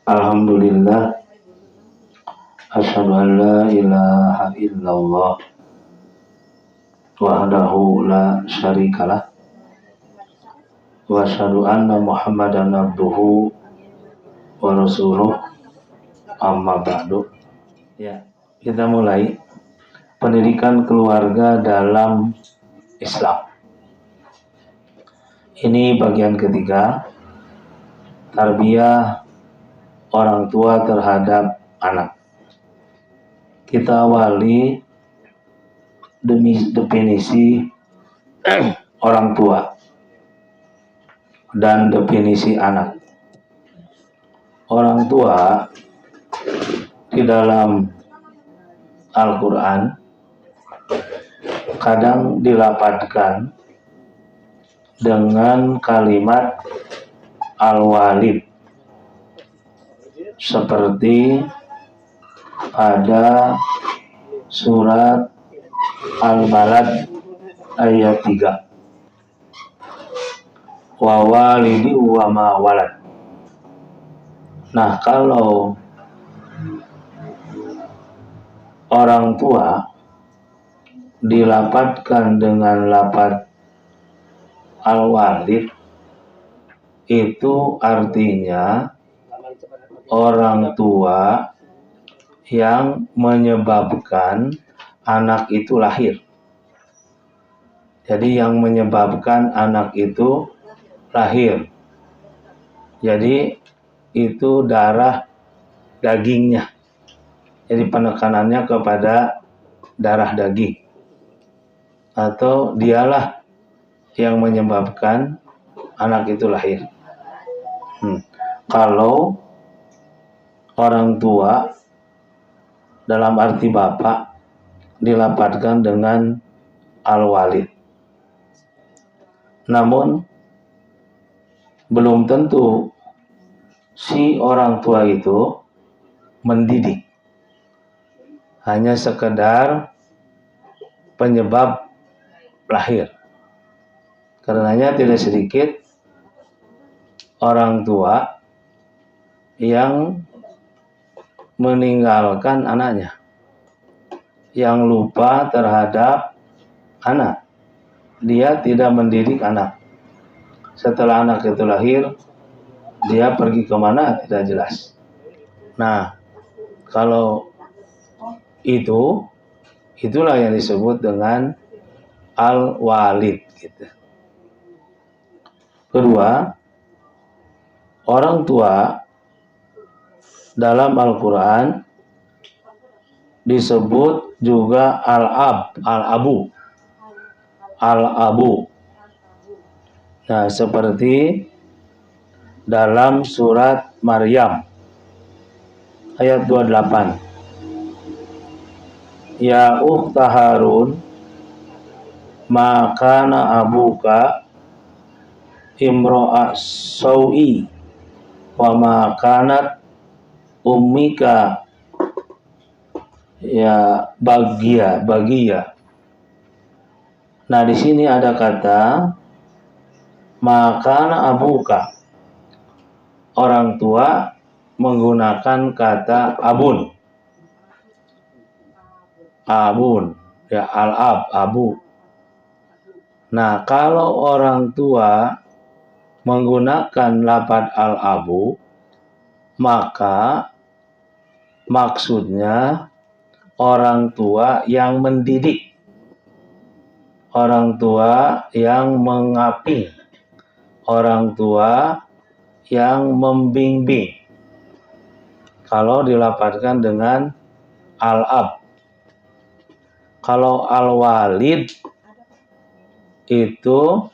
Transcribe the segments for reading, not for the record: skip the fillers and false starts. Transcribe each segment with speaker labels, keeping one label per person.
Speaker 1: Alhamdulillah, asyhadu an la ilaha illallah wahdahu la syarikalah wa asyhadu anna Muhammadan abduhu wa rasuluh amma ba'du. Ya, kita mulai pendidikan keluarga dalam Islam. Ini bagian ketiga, tarbiyah orang tua terhadap anak. Kita awali definisi orang tua dan definisi anak. Orang tua di dalam Al-Quran kadang dilapatkan dengan kalimat al-walid, seperti pada surat Al-Balad ayat 3, wa walidi wa ma walad. Nah, kalau orang tua dilapatkan dengan lafaz al-walid, itu artinya orang tua yang menyebabkan anak itu lahir. Jadi yang menyebabkan anak itu lahir. Jadi itu darah dagingnya. Jadi penekanannya kepada darah daging. Atau dialah yang menyebabkan anak itu lahir. Kalau orang tua dalam arti bapak dilapatkan dengan al-walid. Namun belum tentu si orang tua itu mendidik. Hanya sekedar penyebab lahir. Karenanya tidak sedikit orang tua yang meninggalkan anaknya, yang lupa terhadap anak. Dia tidak mendidik anak. Setelah anak itu lahir, dia pergi kemana tidak jelas. Nah, kalau itulah yang disebut dengan al-walid gitu. Kedua, orang tua dalam Al-Quran disebut juga al-abu. Nah, seperti dalam surat Maryam ayat 28. Ya ukhta Harun, ma kana abuka imro'a sawi wa ma kanat ummika ya bagia. Nah, di sini ada kata makana abuka. Orang tua menggunakan kata abun, ya al-ab, abu. Nah, kalau orang tua menggunakan lafaz al-abu, maka maksudnya orang tua yang mendidik, orang tua yang mengaping, orang tua yang membimbing. Kalau dilapatkan dengan al-ab. Kalau al-walid itu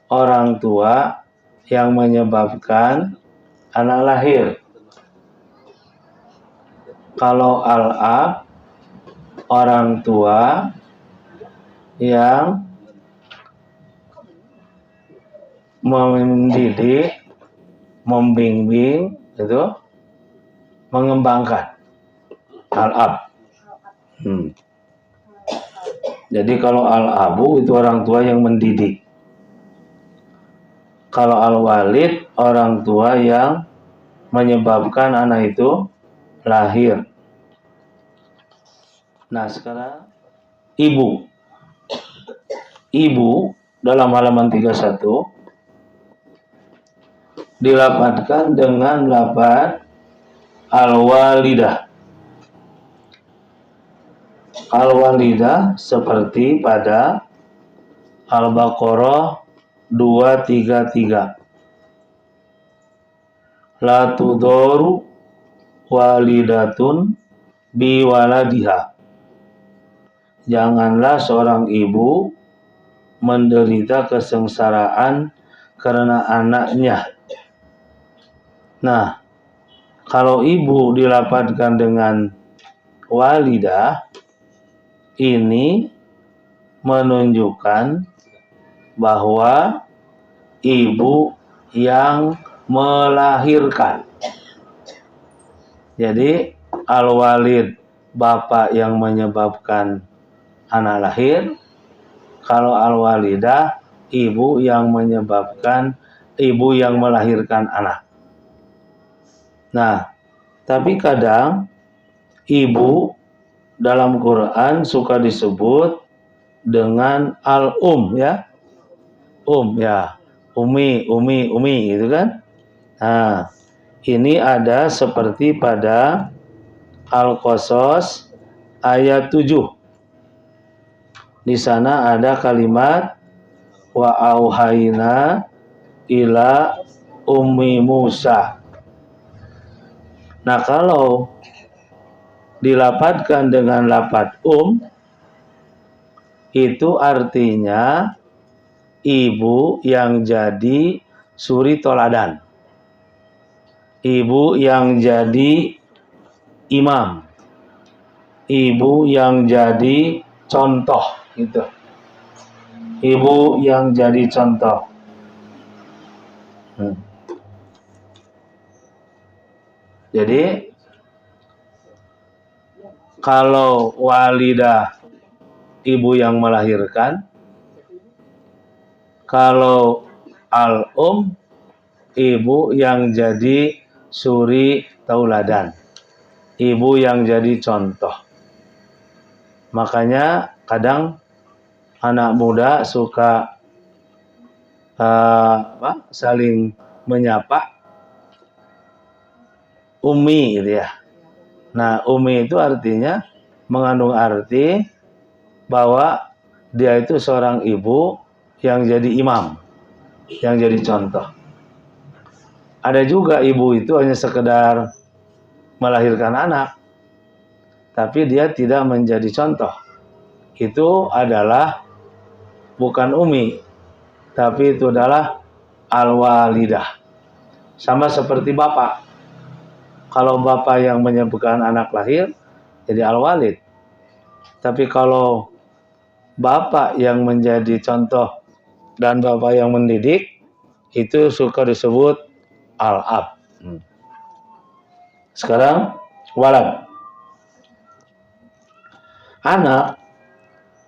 Speaker 1: orang tua yang menyebabkan anak lahir. Kalau al-ab orang tua yang mendidik, membimbing, itu mengembangkan. Al-ab. Jadi kalau al-abu itu orang tua yang mendidik. Kalau al-walid orang tua yang menyebabkan anak itu lahir. Nah, sekarang ibu. Ibu dalam halaman 31 dilapatkan dengan lafaz al-walidah. Al-walidah seperti pada Al-Baqarah 233. La tudoru walidatun biwaladiha. Janganlah seorang ibu menderita kesengsaraan karena anaknya. Nah, kalau ibu dilapatkan dengan walidah, ini menunjukkan bahwa ibu yang melahirkan. Jadi al-walid, bapak yang menyebabkan anak lahir. Kalau al-walidah, ibu yang menyebabkan, ibu yang melahirkan anak. Nah, tapi kadang ibu dalam Quran suka disebut dengan al-um, ya. Ya. Umi gitu kan. Nah, ini ada seperti pada Al-Qasas ayat 7. Di sana ada kalimat wa auhayna ila ummi Musa. Nah, kalau dilapatkan dengan lafaz itu artinya ibu yang jadi suri toladan, ibu yang jadi imam, ibu yang jadi contoh gitu. Ibu yang jadi contoh. Jadi kalau walidah, ibu yang melahirkan. Kalau al-um, ibu yang jadi suri tauladan, ibu yang jadi contoh. Makanya kadang anak muda suka saling menyapa umi gitu ya. Nah, umi itu artinya mengandung arti bahwa dia itu seorang ibu yang jadi imam, yang jadi contoh. Ada juga ibu itu hanya sekedar melahirkan anak, tapi dia tidak menjadi contoh. Itu adalah bukan umi, tapi itu adalah al-walidah. Sama seperti bapak. Kalau bapak yang menyebabkan anak lahir, jadi al-walid. Tapi kalau bapak yang menjadi contoh dan bapak yang mendidik, itu suka disebut al-ab. Sekarang walad. Anak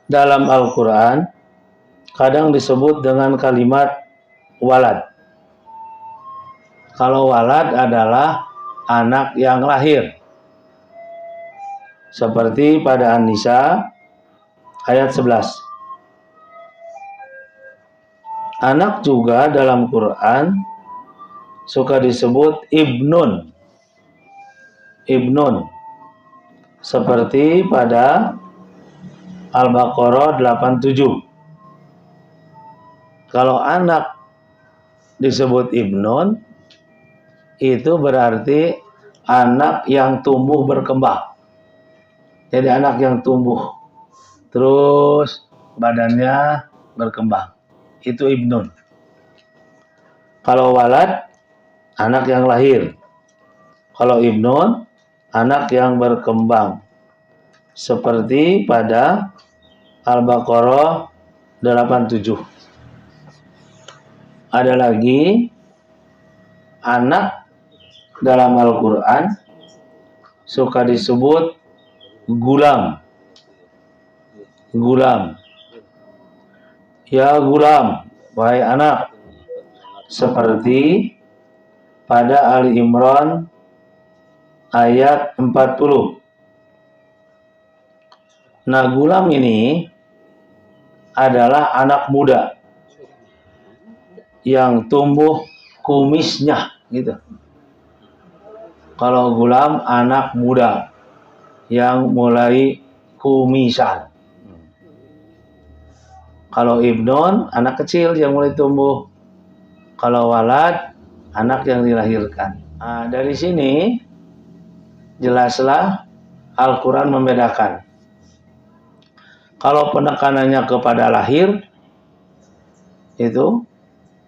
Speaker 1: dalam Al-Quran kadang disebut dengan kalimat walad. Kalau walad adalah anak yang lahir. Seperti pada An-Nisa ayat 11. Anak juga dalam Quran suka disebut ibnun. Ibnun. Seperti pada Al-Baqarah 87. Kalau anak disebut ibnun, itu berarti anak yang tumbuh berkembang. Jadi anak yang tumbuh, terus badannya berkembang. Itu ibnun. Kalau walad, anak yang lahir. Kalau ibnun, anak yang berkembang. Seperti pada Al-Baqarah 87. Ada lagi anak dalam Al-Quran suka disebut gulam. Gulam. Ya gulam, wahai anak. Seperti pada Ali Imran ayat 40. Nah, gulam ini adalah anak muda yang tumbuh kumisnya gitu. Kalau gulam anak muda yang mulai kumisan. Kalau ibnon anak kecil yang mulai tumbuh. Kalau walad anak yang dilahirkan. Nah, dari sini jelaslah Al-Quran membedakan. Kalau penekanannya kepada lahir, itu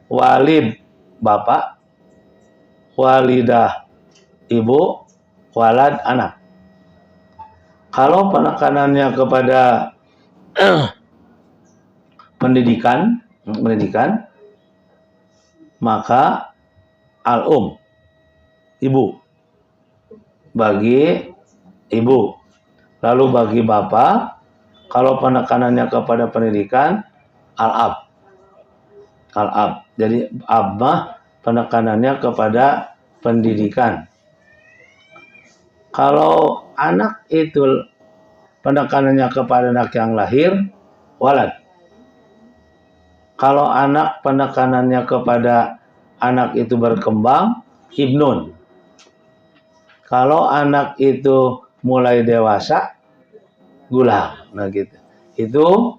Speaker 1: walid bapak, walidah ibu, walad anak. Kalau penekanannya kepada pendidikan, maka al-um, ibu, bagi ibu. Lalu bagi bapak, kalau penekanannya kepada pendidikan, al-ab. Al-ab. Jadi abah penekanannya kepada pendidikan. Kalau anak itu penekanannya kepada anak yang lahir, walad. Kalau anak penekanannya kepada anak itu berkembang, ibnun. Kalau anak itu mulai dewasa, gulam. Nah gitu. Itu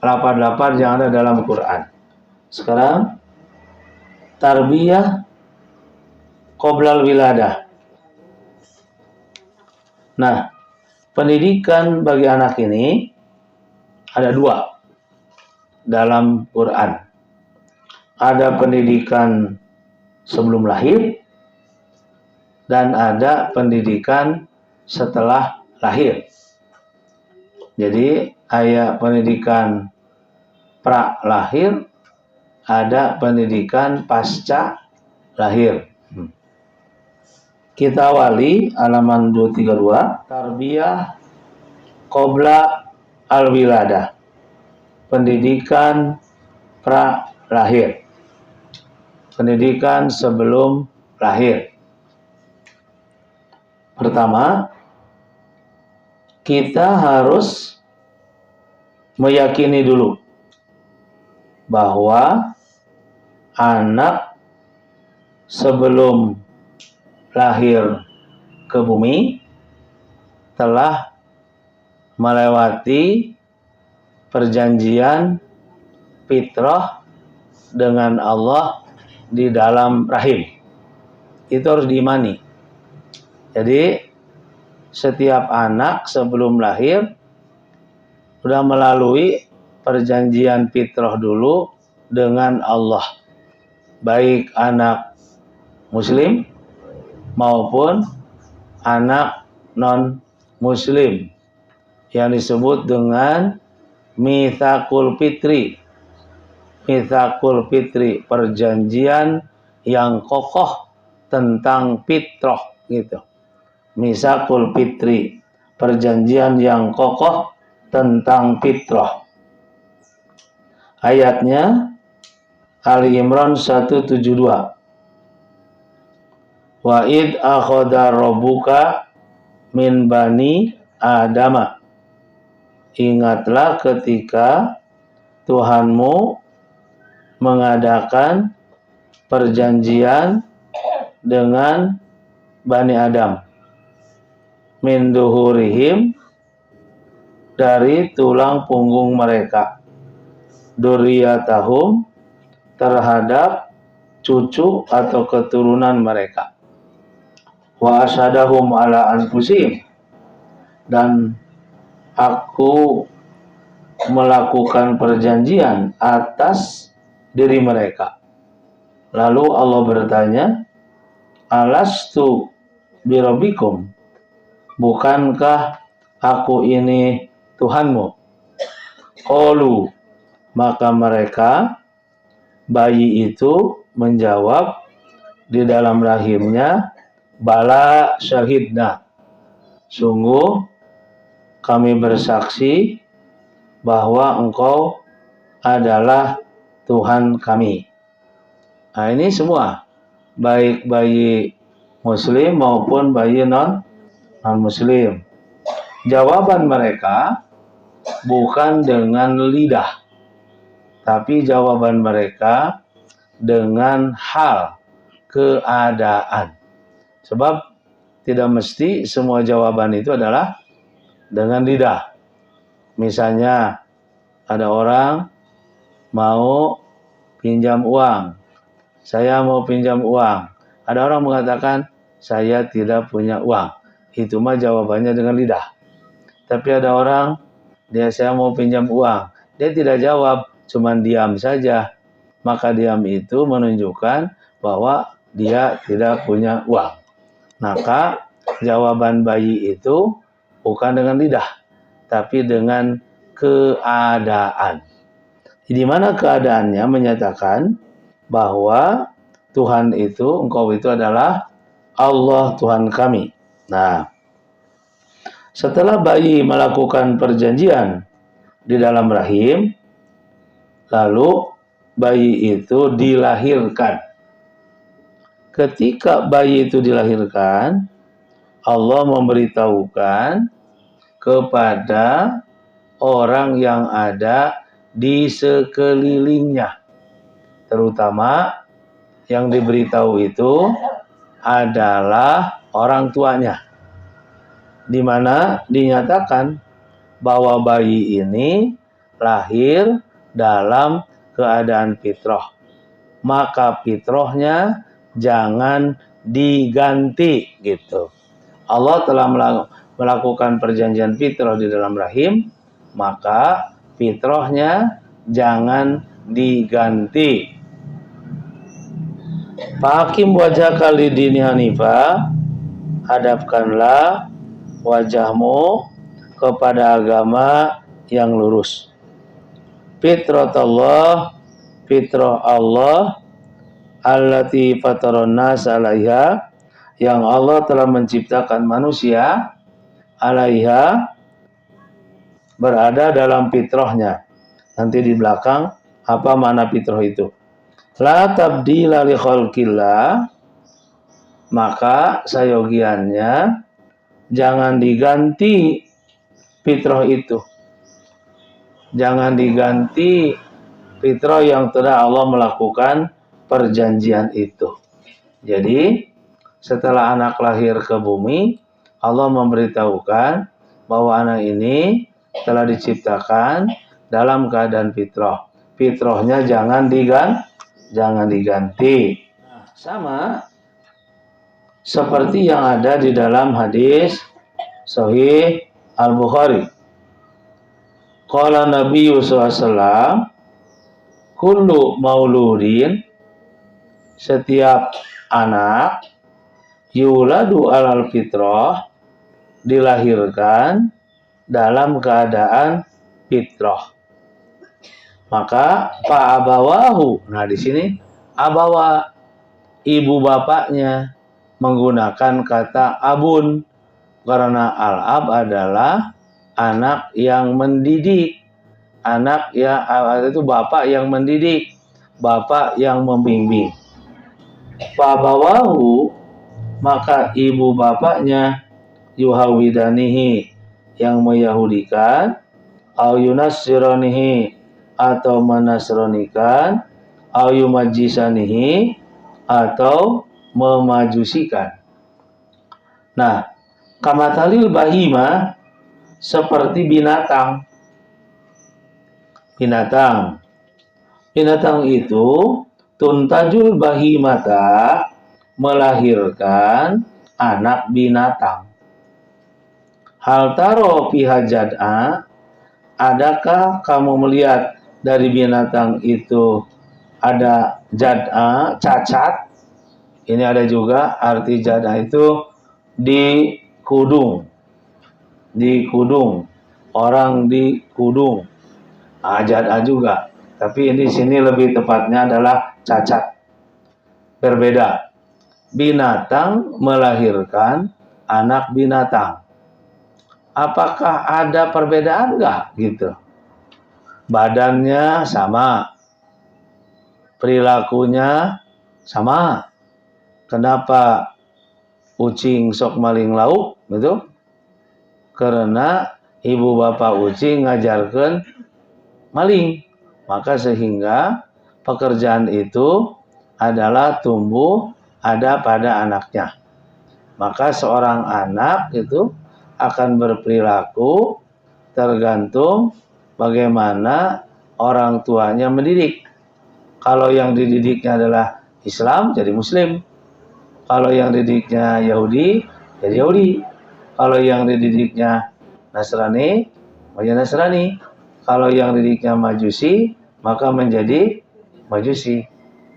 Speaker 1: lapan-lapan yang ada dalam Quran. Sekarang tarbiyah qoblal wiladah. Nah, pendidikan bagi anak ini ada dua dalam Quran. Ada pendidikan sebelum lahir dan ada pendidikan setelah lahir. Jadi ayat pendidikan pra lahir, ada pendidikan pasca lahir. Kita awali halaman 232, tarbiyah qobla al-wiladah. Pendidikan pra lahir. Pendidikan sebelum lahir. Pertama, kita harus meyakini dulu bahwa anak sebelum lahir ke bumi telah melewati perjanjian fitrah dengan Allah di dalam rahim. Itu harus diimani. Jadi setiap anak sebelum lahir sudah melalui perjanjian fitrah dulu dengan Allah. Baik anak muslim maupun anak non-muslim yang disebut dengan mitsaqul fitri. Mitsaqul fitri, perjanjian yang kokoh tentang fitrah gitu. Mitsaqul fitri, perjanjian yang kokoh tentang fitrah. Ayatnya Ali Imran 172. Wa id akhadha rabbuka min bani Adama. Ingatlah ketika Tuhanmu mengadakan perjanjian dengan Bani Adam. Min duhurihim, dari tulang punggung mereka. Duriyatahum, terhadap cucu atau keturunan mereka. Wa asyadahum ala anfusihim, dan aku melakukan perjanjian atas diri mereka. Lalu Allah bertanya, alastu birabbikum, bukankah aku ini Tuhanmu? Qalu, maka mereka, bayi itu menjawab di dalam rahimnya, bala syahidna, sungguh kami bersaksi bahwa engkau adalah Tuhan kami. Nah, ini semua baik bayi muslim maupun bayi non-muslim. Jawaban mereka bukan dengan lidah, tapi jawaban mereka dengan hal, keadaan. Sebab tidak mesti semua jawaban itu adalah dengan lidah. Misalnya ada orang mau pinjam uang, saya mau pinjam uang. Ada orang mengatakan saya tidak punya uang. Itu mah jawabannya dengan lidah. Tapi ada orang, saya mau pinjam uang. Dia tidak jawab, cuman diam saja. Maka diam itu menunjukkan bahwa dia tidak punya uang. Maka jawaban bayi itu bukan dengan lidah, tapi dengan keadaan. Di mana keadaannya menyatakan bahwa Tuhan itu, engkau itu adalah Allah Tuhan kami. Nah, setelah bayi melakukan perjanjian di dalam rahim, lalu bayi itu dilahirkan. Ketika bayi itu dilahirkan, Allah memberitahukan kepada orang yang ada di sekelilingnya. Terutama yang diberitahu itu adalah orang tuanya, di mana dinyatakan bahwa bayi ini lahir dalam keadaan fitrah. Maka fitrahnya jangan diganti gitu. Allah telah melakukan perjanjian fitrah di dalam rahim, maka fitrahnya jangan diganti. Fahakim wajah kali dini hanifah, hadapkanlah wajahmu kepada agama yang lurus. Fitratullah, fitrah Allah, allati fataron nas alaiha, yang Allah telah menciptakan manusia alaiha, berada dalam fitrahnya. Nanti di belakang apa makna fitrah itu? La tabdila li khalqillah, maka sayogiannya jangan diganti fitrah itu. Jangan diganti fitrah yang telah Allah melakukan perjanjian itu. Jadi setelah anak lahir ke bumi, Allah memberitahukan bahwa anak ini telah diciptakan dalam keadaan fitrah. Fitrahnya jangan diganti. Sama seperti yang ada di dalam hadis Sahih Al-Bukhari. Qala Nabi SAW, kullu mauludin, setiap anak, yuladu alal fitrah, dilahirkan dalam keadaan fitrah. Maka fa'abawahu, nah di sini abawa, ibu bapaknya, menggunakan kata abun, karena al-ab adalah anak yang mendidik. Anak ya itu bapak yang mendidik, bapak yang membimbing. Fa'abawahu, maka ibu bapaknya, yuhawidanihi, yang meyahudikan, au yunassiranihi, atau menasronikan, au yumajisanihi, atau memajusikan. Nah, kamatalil bahima, seperti binatang. Binatang itu tuntajul bahimata, melahirkan anak binatang. Hal taro fiha jad'a, adakah kamu melihat dari binatang itu ada jad'a, cacat? Ini ada juga arti jad'a itu di kudung, orang di kudung. Jad'a juga, tapi ini sini lebih tepatnya adalah cacat. Berbeda. Binatang melahirkan anak binatang. Apakah ada perbedaan enggak gitu? Badannya sama, perilakunya sama, Kenapa ucing sok maling lauk gitu? Karena ibu bapak ucing ngajarkan maling. Maka sehingga pekerjaan itu adalah tumbuh ada pada anaknya. Maka seorang anak itu akan berperilaku tergantung bagaimana orang tuanya mendidik. Kalau yang dididiknya adalah Islam, jadi Muslim. Kalau yang didiknya Yahudi, jadi Yahudi. Kalau yang dididiknya Nasrani, menjadi Nasrani. Kalau yang didiknya Majusi, maka menjadi Majusi.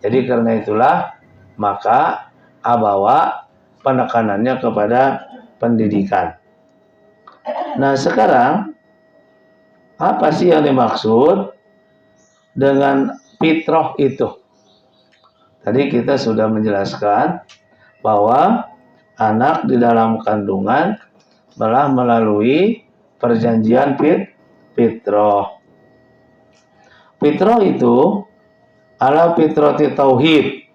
Speaker 1: Jadi karena itulah, maka abawa penekanannya kepada pendidikan. Nah sekarang, apa sih yang dimaksud dengan fitrah itu? Tadi kita sudah menjelaskan bahwa anak di dalam kandungan telah melalui perjanjian fitrah. Fitrah itu ala fitrati tauhid,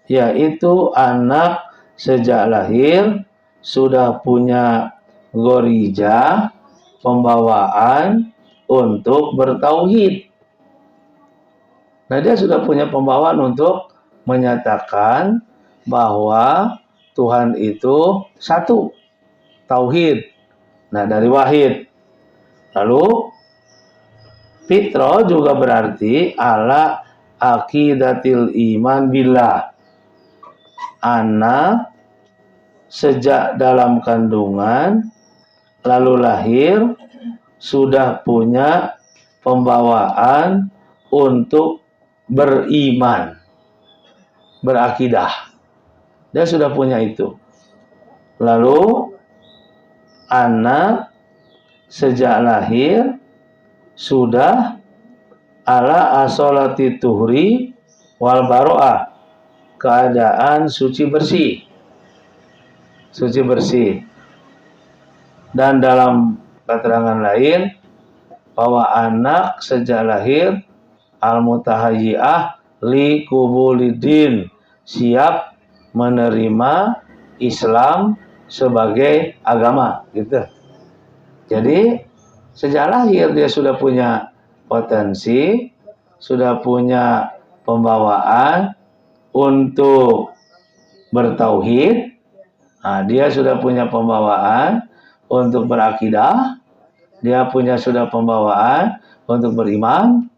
Speaker 1: yaitu anak sejak lahir sudah punya gorija, pembawaan untuk bertauhid. Nah, dia sudah punya pembawaan untuk menyatakan bahwa Tuhan itu satu, tauhid. Nah, dari wahid. Lalu fitrah juga berarti ala aqidatil iman billah. Anak sejak dalam kandungan lalu lahir sudah punya pembawaan untuk beriman, berakidah. Dia sudah punya itu. Lalu anak sejak lahir sudah ala asolati tuhri wal baro'ah, keadaan suci bersih. Suci bersih. Dan dalam keterangan lain bahwa anak sejak lahir al-mutahayyi'ah li kubulidin, siap menerima Islam sebagai agama gitu. Jadi sejak lahir dia sudah punya potensi, sudah punya pembawaan untuk bertauhid. Nah, dia sudah punya pembawaan untuk berakidah, dia sudah pembawaan untuk beriman,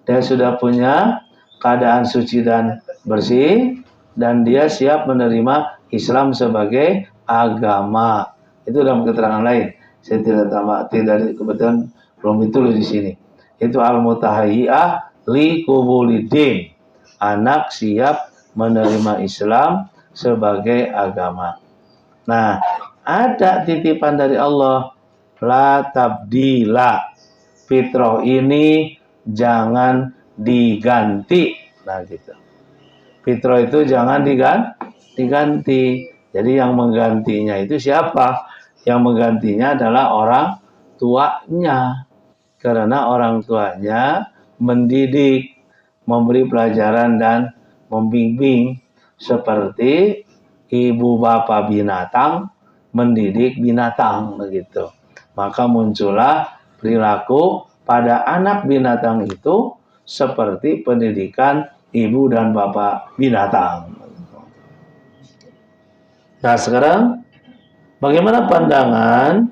Speaker 1: dia sudah punya keadaan suci dan bersih, dan dia siap menerima Islam sebagai agama. Itu dalam keterangan lain. Saya tidak kebetulan belum ditulis di sini. Itu al-mutahayyi'ah li kubulidin. Anak siap menerima Islam sebagai agama. Nah, ada titipan dari Allah, la tabdila. Fitrah ini jangan diganti. Nah, gitu. Fitrah itu jangan diganti. Jadi yang menggantinya itu siapa? Yang menggantinya adalah orang tuanya. Karena orang tuanya mendidik, memberi pelajaran dan membimbing seperti ibu bapak binatang mendidik binatang begitu. Maka muncullah perilaku pada anak binatang itu seperti pendidikan ibu dan bapak binatang. Nah, sekarang bagaimana pandangan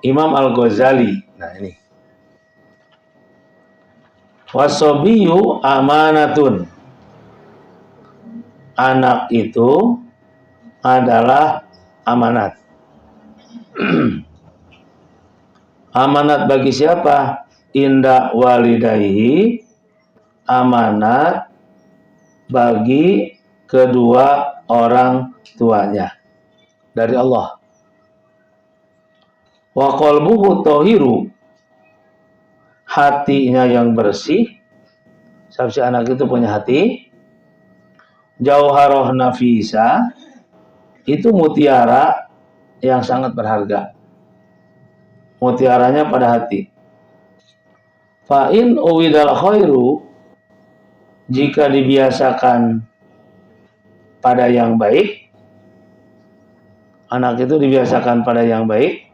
Speaker 1: Imam Al-Ghazali? Nah, ini. Wasobiyu amanatun. Anak itu adalah amanat. Amanat bagi siapa? Inda walidayhi, amanat bagi kedua orang tuanya dari Allah. Wa qalbuhu tahiru, hatinya yang bersih. Sebab si anak itu punya hati. Jauharah nafisa, itu mutiara yang sangat berharga. Mutiaranya pada hati. Fa'in uwidal khairu, jika dibiasakan pada yang baik. Anak itu dibiasakan pada yang baik.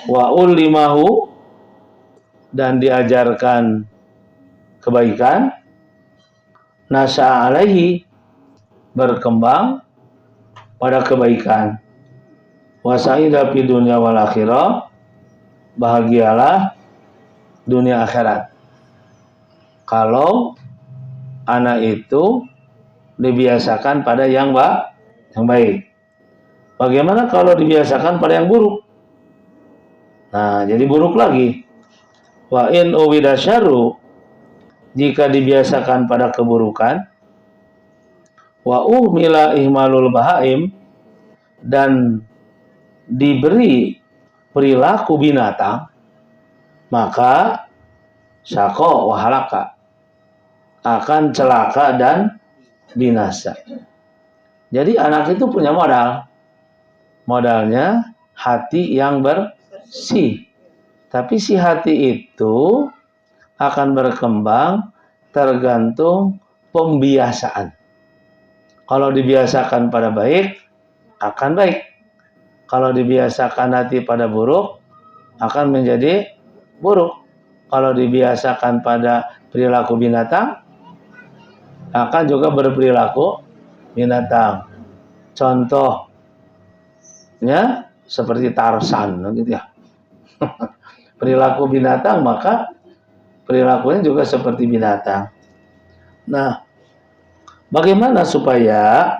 Speaker 1: Wa ulimahu, dan diajarkan kebaikan. Nas'a alaihi, berkembang pada kebaikan. Wa sa'ida fi dunya wal akhirah, bahagialah dunia akhirat. Kalau anak itu dibiasakan pada yang baik. Bagaimana kalau dibiasakan pada yang buruk? Nah, jadi buruk lagi. Wa in uwida syarru, jika dibiasakan pada keburukan. Wa uhmila ihmalul bahaim, dan diberi perilaku binatang, maka syaqo wa halaka, akan celaka dan binasa. Jadi anak itu punya modal. Modalnya hati yang bersih. Tapi si hati itu akan berkembang tergantung pembiasaan. Kalau dibiasakan pada baik, akan baik. Kalau dibiasakan hati pada buruk, akan menjadi buruk. Kalau dibiasakan pada perilaku binatang, akan juga berperilaku binatang. Contohnya seperti Tarsan, gitu ya. Perilaku binatang, maka perilakunya juga seperti binatang. Nah, bagaimana supaya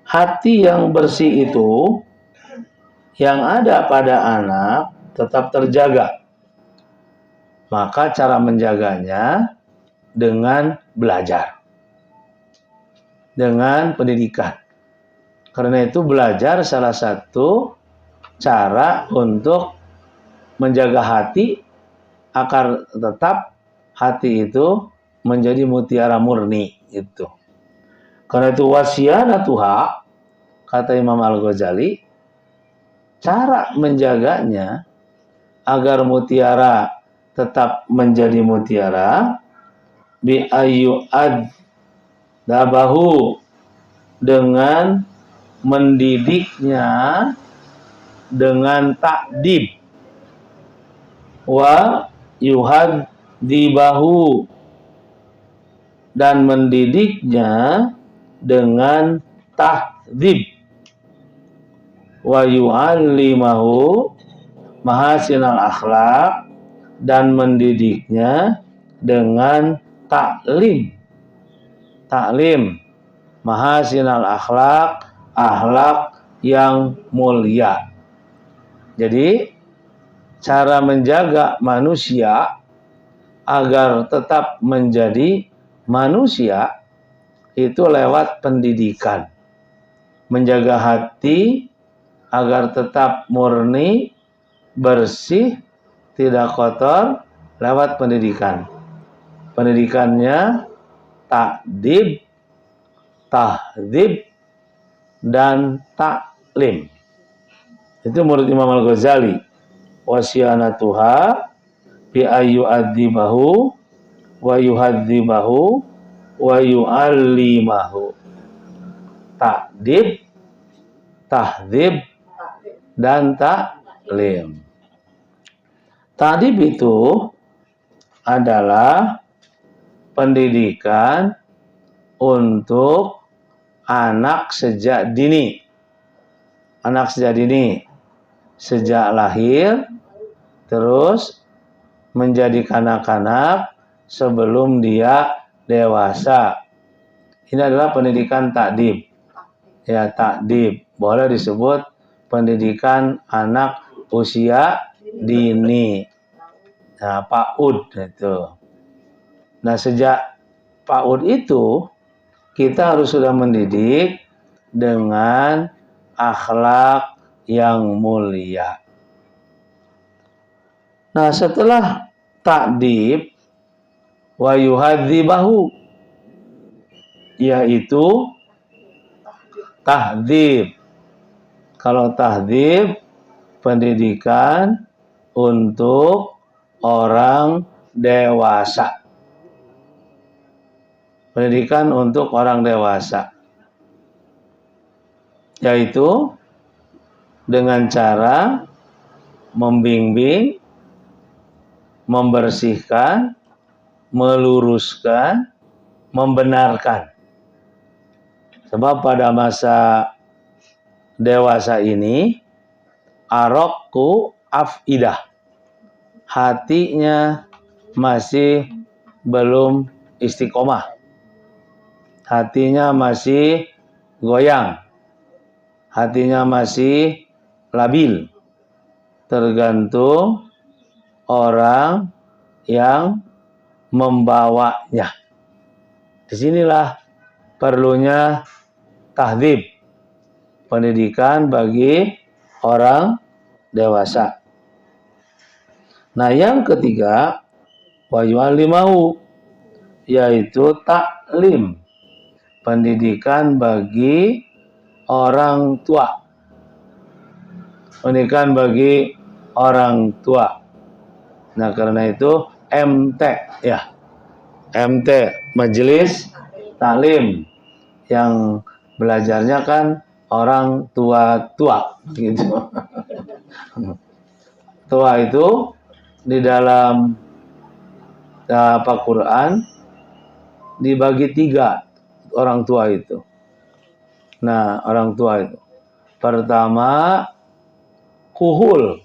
Speaker 1: hati yang bersih itu yang ada pada anak tetap terjaga? Maka cara menjaganya dengan belajar, dengan pendidikan. Karena itu belajar salah satu cara untuk menjaga hati agar tetap hati itu menjadi mutiara murni itu. Karena itu wasiyanatuha, kata Imam Al-Ghazali, cara menjaganya agar mutiara tetap menjadi mutiara, bi ayyu'ad dabahu, dengan mendidiknya dengan ta'dib, wa yuhad dibahu, dan mendidiknya dengan tahdzib, wa yu'allimahu mahasinal akhlak, dan mendidiknya dengan taklim mahasinal akhlak, akhlak yang mulia. Jadi cara menjaga manusia agar tetap menjadi manusia itu lewat pendidikan. Menjaga hati agar tetap murni, bersih, tidak kotor lewat pendidikan. Pendidikannya ta'dib, tahdzib, dan taklim. Itu menurut Imam Al-Ghazali. Wasyanatuha bi ayyu'adzibahu wa yuhadzibahu wa yu'allimahu. Ta'dib, tahdzib, dan taklim. Ta'dib itu adalah pendidikan untuk anak sejak dini. Anak sejak dini, sejak lahir, terus menjadi kanak-kanak sebelum dia dewasa. Ini adalah pendidikan ta'dib. Ya, ta'dib. Boleh disebut pendidikan anak usia dini. Nah, PAUD itu. Nah, sejak PAUD itu kita harus sudah mendidik dengan akhlak yang mulia. Nah, setelah ta'dib wa yuhadzibahu, yaitu tahdzib. Kalau tahdzib, pendidikan untuk orang dewasa. pendidikan untuk orang dewasa, yaitu dengan cara membimbing, membersihkan, meluruskan, membenarkan. Sebab pada masa dewasa ini araqu afidah, hatinya masih belum istiqomah, hatinya masih goyang, hatinya masih labil, tergantung orang yang membawanya. Disinilah perlunya tahdzib, pendidikan bagi orang dewasa. Nah, yang ketiga, wa yu'allimahu, yaitu taklim, pendidikan bagi orang tua. Pendidikan bagi orang tua. Nah, karena itu MT ya. MT, Majelis Taklim, yang belajarnya kan orang tua-tua gitu. Tua itu di dalam Quran dibagi 3 orang tua itu. Nah, orang tua itu pertama kuhul.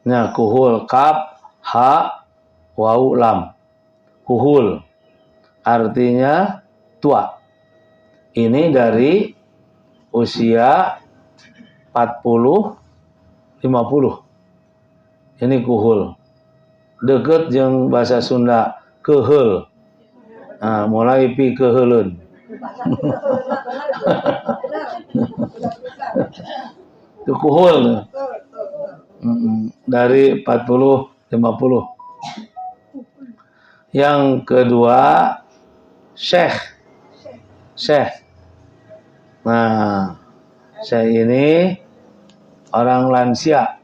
Speaker 1: Nah, kuhul, kaf, ha, wau, lam. Kuhul artinya tua. Ini dari usia 40 50. Ini kuhul. Deket jeung bahasa Sunda keheul. Nah, mulai pi keheulun. Itu kuhul. Dari 40 50. Yang kedua syekh. Nah, syekh ini orang lansia.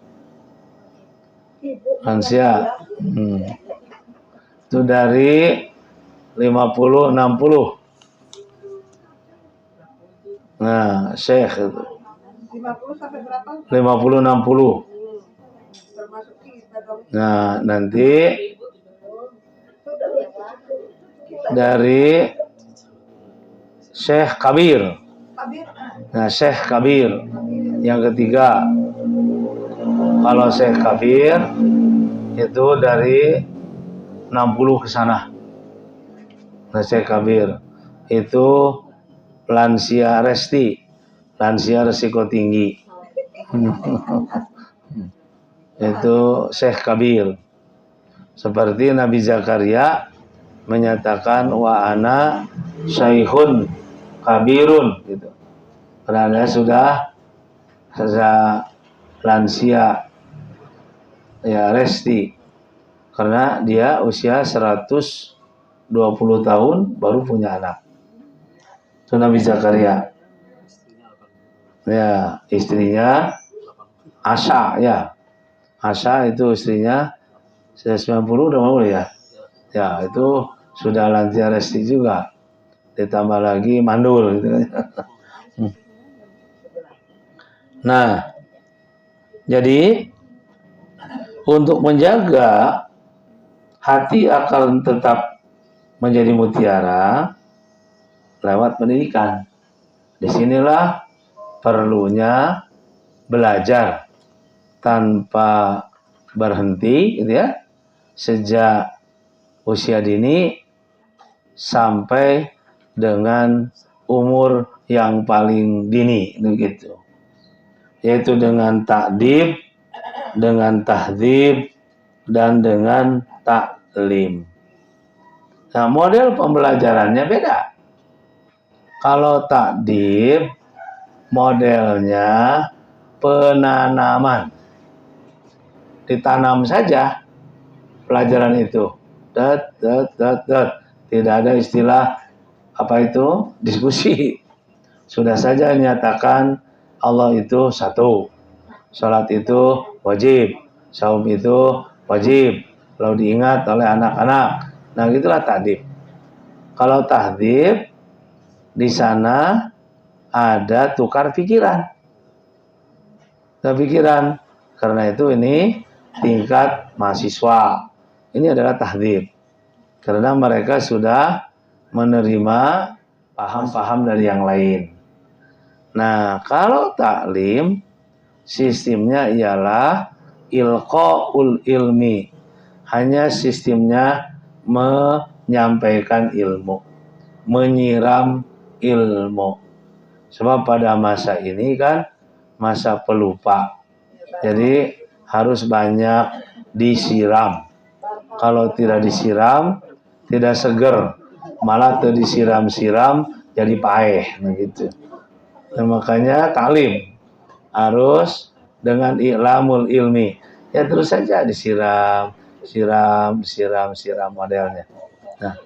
Speaker 1: Itu dari 50 60. Nah, syekh itu
Speaker 2: 50 sampai berapa?
Speaker 1: 50 60. Nah, nanti dari Syekh Kabir. Nah, Syekh Kabir yang ketiga. Kalau Syekh Kabir itu dari 60 ke sana. Nah, Syekh Kabir itu lansia resti, lansia resiko tinggi. Itu Syekh Kabir. Seperti Nabi Zakaria menyatakan wa ana syaikhun kabirun gitu. Karena sudah lansia ya resti. Karena dia usia 120 tahun baru punya anak. Itu Nabi Zakaria. Ya, istrinya Asya ya. Asya itu istrinya 90 udah mau ya. Ya, itu sudah lansia resti juga. Ditambah lagi mandul gitu kan. Nah, jadi untuk menjaga hati akan tetap menjadi mutiara lewat pendidikan. Disinilah perlunya belajar tanpa berhenti gitu ya, sejak usia dini sampai dengan umur yang paling dini begitu. Yaitu dengan ta'dib, dengan tahdzib, dan dengan taklim. Nah, model pembelajarannya beda. Kalau ta'dib modelnya penanaman. Ditanam saja pelajaran itu. Tidak ada istilah apa itu diskusi. Sudah saja nyatakan Allah itu satu. Salat itu wajib. Saum itu wajib. Lalu diingat oleh anak-anak. Nah, gitulah ta'dib. Kalau tahdib di sana ada tukar pikiran. Karena itu ini tingkat mahasiswa. Ini adalah tahdib. Karena mereka sudah menerima paham-paham dari yang lain. Nah, kalau taklim sistemnya ialah ilqaul ilmi. Hanya sistemnya menyampaikan ilmu, menyiram ilmu. Sebab pada masa ini kan masa pelupa. Jadi harus banyak disiram. Kalau tidak disiram, tidak seger. Malah disiram-siram jadi paeh begitu. Nah, makanya taklim harus dengan i'lamul ilmi. Ya terus saja disiram, siram modelnya. Nah,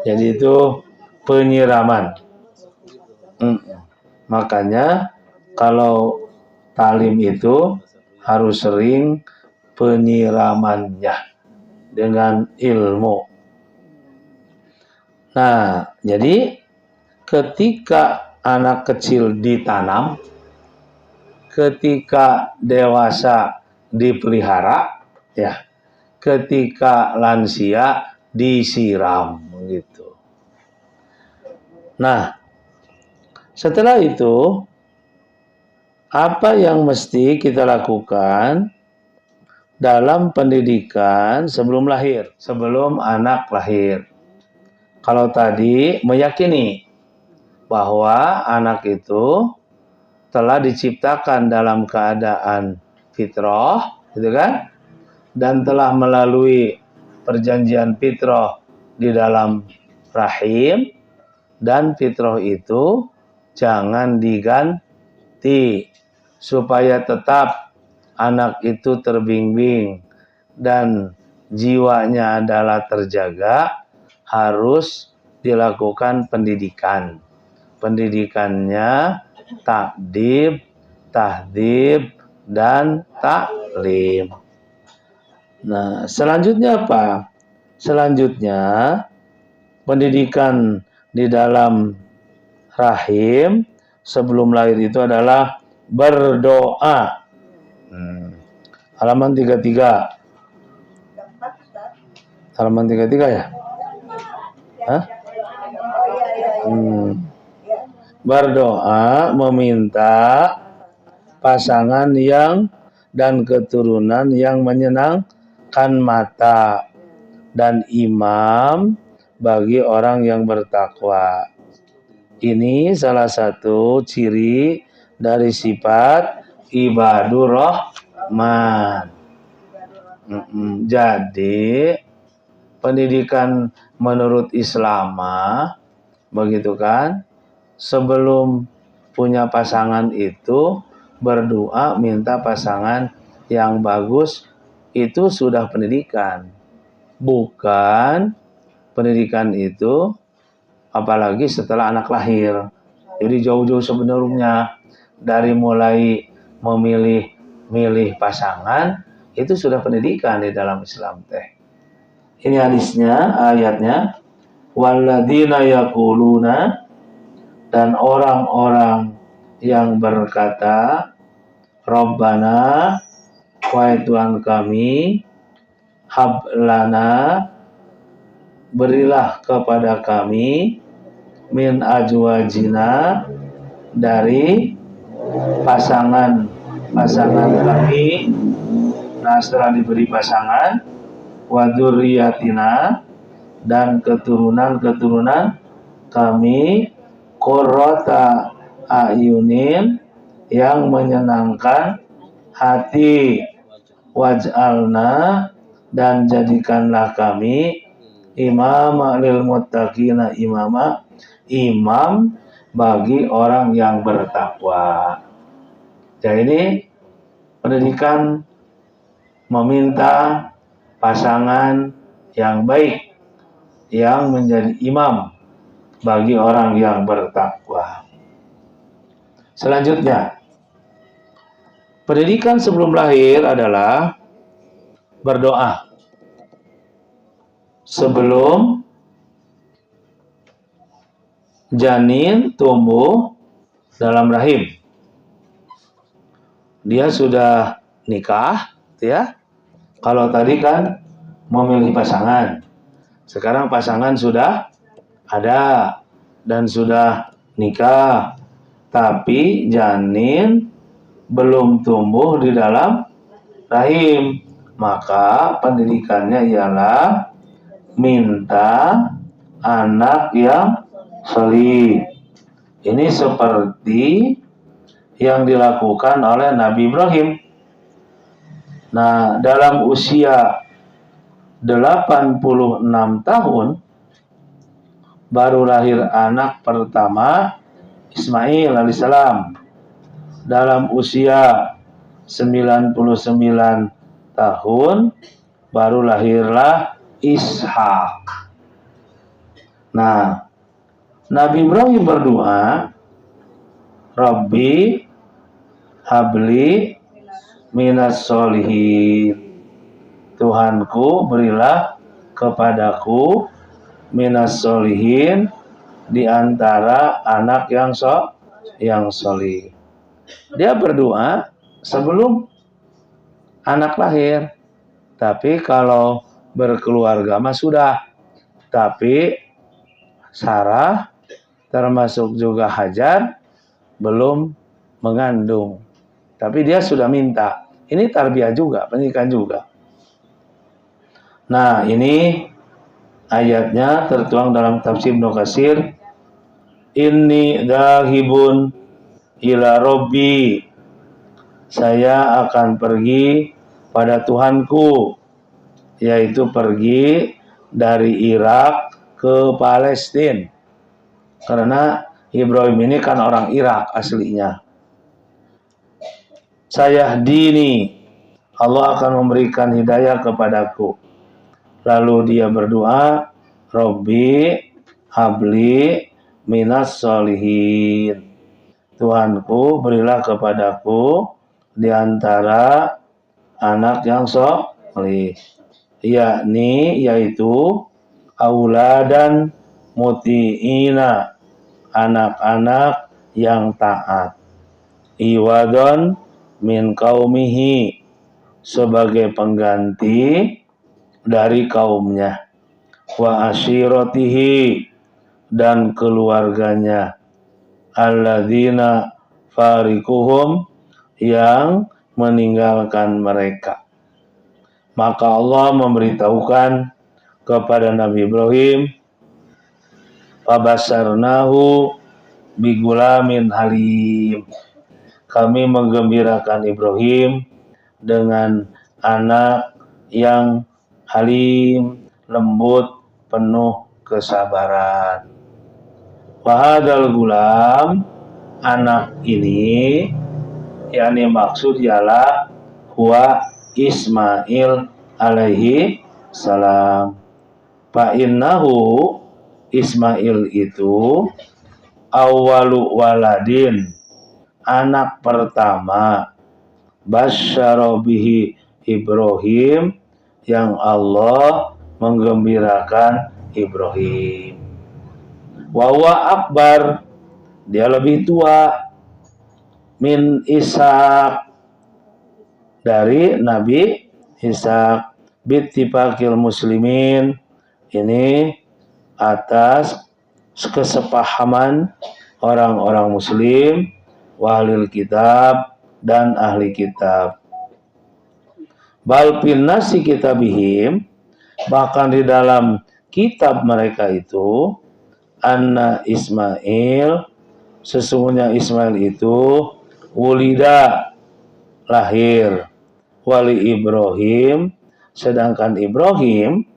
Speaker 1: jadi itu penyiraman. Makanya kalau talim itu harus sering penyiramannya dengan ilmu. Nah, jadi ketika anak kecil ditanam, ketika dewasa dipelihara, ya, ketika lansia disiram, gitu. Nah, setelah itu apa yang mesti kita lakukan dalam pendidikan sebelum lahir, sebelum anak lahir? Kalau tadi meyakini bahwa anak itu telah diciptakan dalam keadaan fitrah, gitu kan? Dan telah melalui perjanjian fitrah di dalam rahim, dan fitrah itu jangan diganti supaya tetap anak itu terbimbing dan jiwanya adalah terjaga. Harus dilakukan pendidikan. Pendidikannya takdib, tahdib, dan taklim. Nah, selanjutnya apa? Selanjutnya pendidikan di dalam rahim sebelum lahir itu adalah berdoa. Halaman 33. Halaman 33 ya? Hah? Berdoa meminta pasangan yang dan keturunan yang menyenangkan mata dan imam bagi orang yang bertakwa. Ini salah satu ciri dari sifat ibadur rahman. Jadi pendidikan menurut Islam begitu kan, sebelum punya pasangan itu berdoa minta pasangan yang bagus, itu sudah pendidikan. Bukan pendidikan itu apalagi setelah anak lahir. Jadi jauh-jauh sebelumnya, dari mulai memilih pasangan itu sudah pendidikan di dalam Islam teh. Ini hadisnya, ayatnya, walladzina yaquluna, dan orang-orang yang berkata, Rabbana, wahai Tuhan kami, hablana, berilah kepada kami, min azwajina, dari pasangan kami. Nah, setelah diberi pasangan, wa dzurriyyatina, dan keturunan kami, qurrata a'yunin, yang menyenangkan hati, waj'alna, dan jadikanlah kami, imama lil muttaqina, imam bagi orang yang bertakwa. Jadi ini pendidikan meminta pasangan yang baik yang menjadi imam bagi orang yang bertakwa. Selanjutnya, pendidikan sebelum lahir adalah berdoa. sebelum janin tumbuh dalam rahim. Dia sudah nikah, ya. Kalau tadi kan memilih pasangan. Sekarang pasangan sudah ada dan sudah nikah, tapi janin belum tumbuh di dalam rahim. Maka pendidikannya ialah minta anak yang solih. Ini seperti yang dilakukan oleh Nabi Ibrahim. Nah, dalam usia 86 tahun baru lahir anak pertama Ismail alaihissalam. Dalam usia 99 tahun baru lahirlah Ishak. Nah, Nabi Ibrahim berdoa, Rabbi habli minas solihin. Tuhanku, berilah kepadaku minas solihin, di antara anak yang solih. Dia berdoa sebelum anak lahir. Tapi kalau berkeluarga mah sudah. Tapi Sarah termasuk juga Hajar belum mengandung. Tapi dia sudah minta. Ini tarbiyah juga, pendidikan juga. Nah, ini ayatnya tertuang dalam tafsir Ibnu Katsir. Inni dzahibun ila Rabbi. Saya akan pergi pada Tuhanku, yaitu pergi dari Irak ke Palestina. Karena Ibrahim ini kan orang Irak aslinya. Saya dini, Allah akan memberikan hidayah kepadaku. Lalu dia berdoa, Robbi habli minas solihin. Tuhanku, berilah kepadaku di antara anak yang solih, yaitu auladan muti'ina, anak-anak yang taat, iwadon min kaumihi, sebagai pengganti dari kaumnya, wa asyiratihi, dan keluarganya, alladzina farikuhum, yang meninggalkan mereka. Maka Allah memberitahukan kepada Nabi Ibrahim, fabasarnahu bigulamin halim. Kami menggembirakan Ibrahim dengan anak yang halim, lembut, penuh kesabaran. Wahadal gulam, anak ini, yakni maksud ialah huwa Ismail alaihi salam. Fa'innahu, Ismail itu awwalu waladin, anak pertama, basyara bihi Ibrahim, yang Allah menggembirakan Ibrahim. Wa huwa akbar, dia lebih tua, min Ishak, dari Nabi Ishak, bittifaqil muslimin, ini atas kesepahaman orang-orang muslim, wahlil kitab, dan ahli kitab. Bal fil nasi kitabihim, bahkan di dalam kitab mereka itu, anna Ismail, sesungguhnya Ismail itu wulida, lahir, wali Ibrahim, sedangkan Ibrahim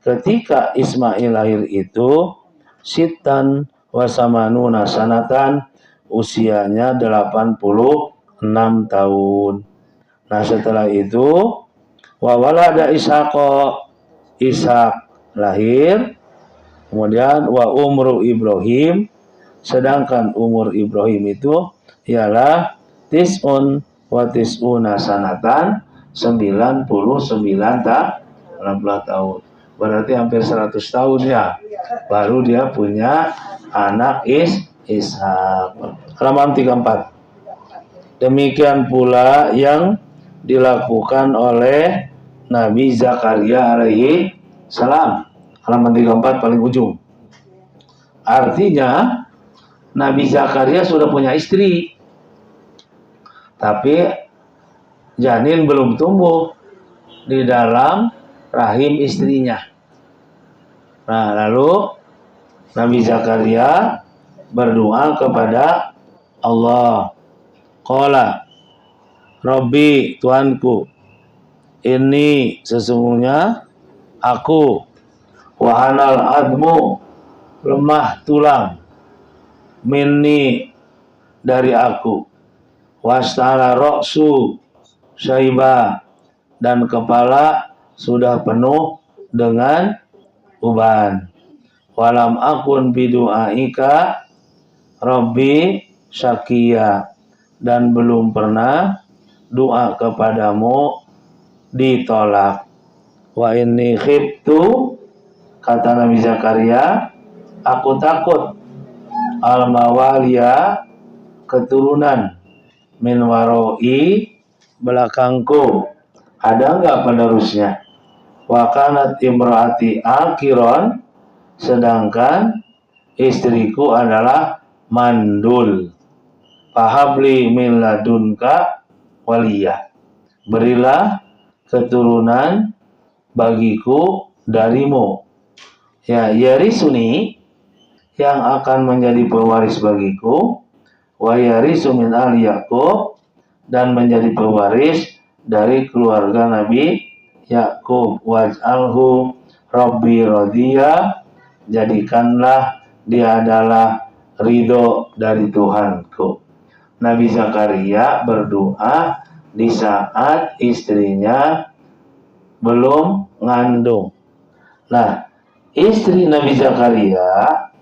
Speaker 1: ketika Ismail lahir itu sitan wasamanuna sanatan, usianya 86 tahun. Nah, setelah itu wa walada Ishaq, Ishak lahir, kemudian wa umru Ibrahim, sedangkan umur Ibrahim itu ialah tis'un wa tis'una sanatan, 99 tahun. berarti hampir 100 tahun ya, baru dia punya anak Ishak. Halaman 34. Demikian pula yang dilakukan oleh Nabi Zakaria alaihi salam. Halaman 34 paling ujung. Artinya Nabi Zakaria sudah punya istri, tapi janin belum tumbuh di dalam rahim istrinya. Nah, lalu Nabi Zakaria berdoa kepada Allah. Qala, Rabbi, Tuhanku, ini sesungguhnya aku, wahanal admu, lemah tulang, minni, dari aku, wastala roksu, syaiba, dan kepala sudah penuh dengan uban. Walam akun bidu'aika Rabbi syakiya, dan belum pernah doa kepadamu ditolak. Wa inni khiftu, kata Nabi Zakaria, aku takut al-mawaliya, keturunan, min waroi, belakangku, ada enggak penerusnya. Wa kanat imraati akiron, sedangkan istriku adalah mandul. Fahabli min ladunka waliyah, berilah keturunan bagiku darimu. Ya, yarisuni, yang akan menjadi pewaris bagiku, wa yarisu min ali Yaqub, dan menjadi pewaris dari keluarga Nabi Yakub. Waj'alhu Rabbi radiyah, jadikanlah dia adalah ridho dari Tuhanku. Nabi Zakaria berdoa di saat istrinya belum ngandung. Nah, istri Nabi Zakaria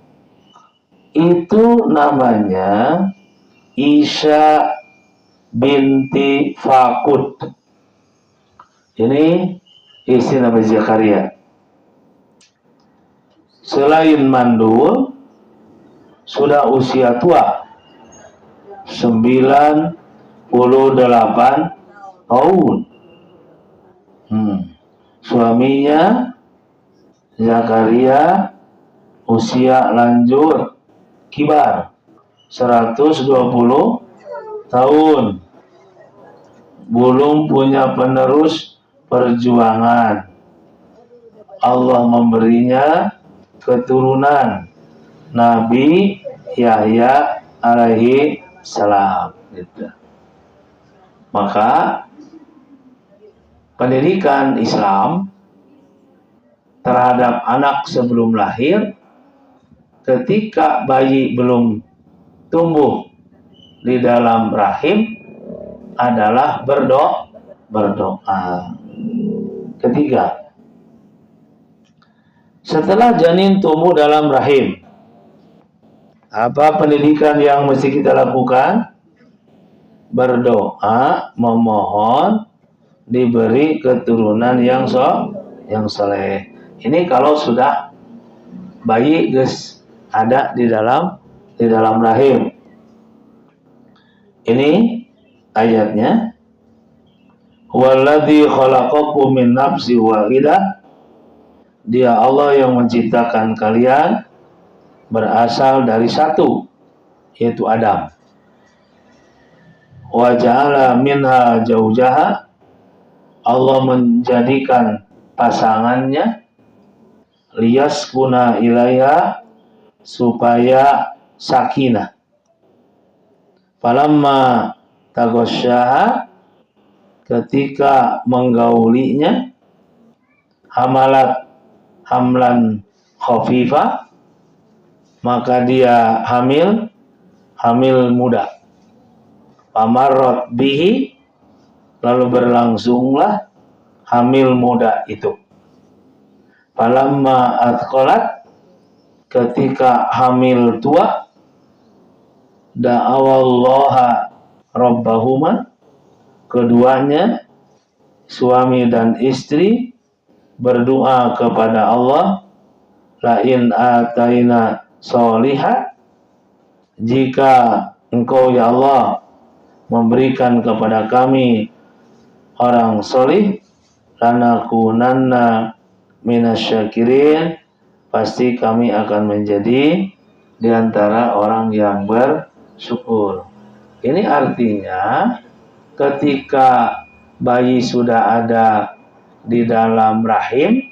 Speaker 1: itu namanya Isha binti Fakut. Ini istri Nabi Zakaria. Selain mandul, sudah usia tua, 98 tahun. Suaminya Zakaria usia lanjut, kibar, 120 tahun. Belum punya penerus perjuangan. Allah memberinya keturunan Nabi Yahya alaihi salam. Gitu. Maka pendidikan Islam terhadap anak sebelum lahir, ketika bayi belum tumbuh di dalam rahim, adalah berdoa. Ketiga, setelah janin tumbuh dalam rahim, apa pendidikan yang mesti kita lakukan? Berdoa, memohon diberi keturunan yang soleh. Ini kalau sudah bayi guys ada di dalam rahim. Ini ayatnya. Walladzi khalaqakum min nafsin wahidah. Dia Allah yang menciptakan kalian berasal dari satu, yaitu Adam. Wa ja'ala minha zaujaha. Allah menjadikan pasangannya, liyaskuna ilaiha, supaya sakinah. Falamma taghasyaha, ketika menggaulinya, hamalat hamlan khafifah, maka dia hamil muda. Pamarrot bihi, lalu berlangsunglah hamil muda itu. Falamma athqalat, ketika hamil tua, da'awallaha rabbahuma, keduanya suami dan istri berdoa kepada Allah, la in ataina solihah, jika engkau ya Allah memberikan kepada kami orang solih, lanakunanna minasyakirin, pasti kami akan menjadi di antara orang yang bersyukur. Ini artinya ketika bayi sudah ada di dalam rahim,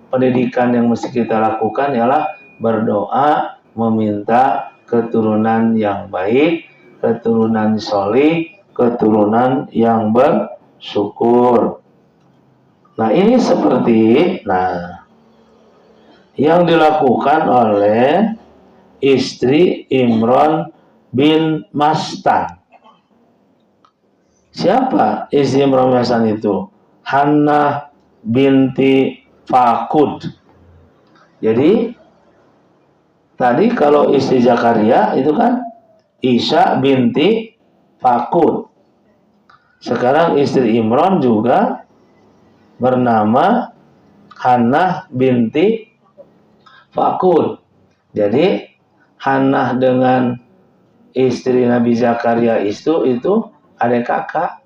Speaker 1: pendidikan yang mesti kita lakukan ialah berdoa meminta keturunan yang baik, keturunan solih, keturunan yang bersyukur. Nah, ini seperti yang dilakukan oleh istri Imran bin Mastan. Siapa istri Imran bin Mastan itu? Hannah binti Fakud. Jadi tadi kalau istri Zakaria itu kan Isya binti Fakud. Sekarang istri Imran juga bernama Hannah binti Fakud. Jadi Hannah dengan istri Nabi Zakaria itu adik kakak,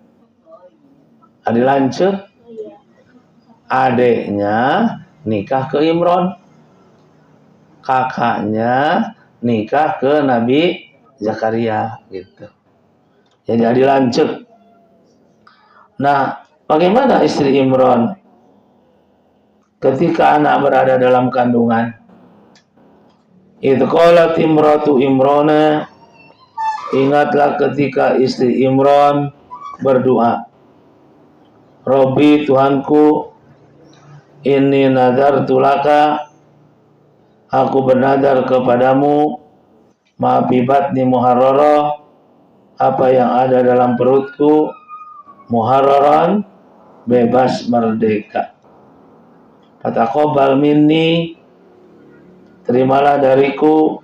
Speaker 1: adik lancet. Adiknya nikah ke Imran, kakaknya nikah ke Nabi Zakaria gitu. Jadi adik lancet. Nah, bagaimana istri Imran ketika anak berada dalam kandungan? Itu qalat imratu Imrana, ingatlah ketika istri Imran berdoa, Robbi Tuhanku, inni nadartu laka, aku bernadar kepadamu, ma fi batni muharrara, apa yang ada dalam perutku, muharraran, bebas merdeka. Fataqabbal minni, terimalah dariku,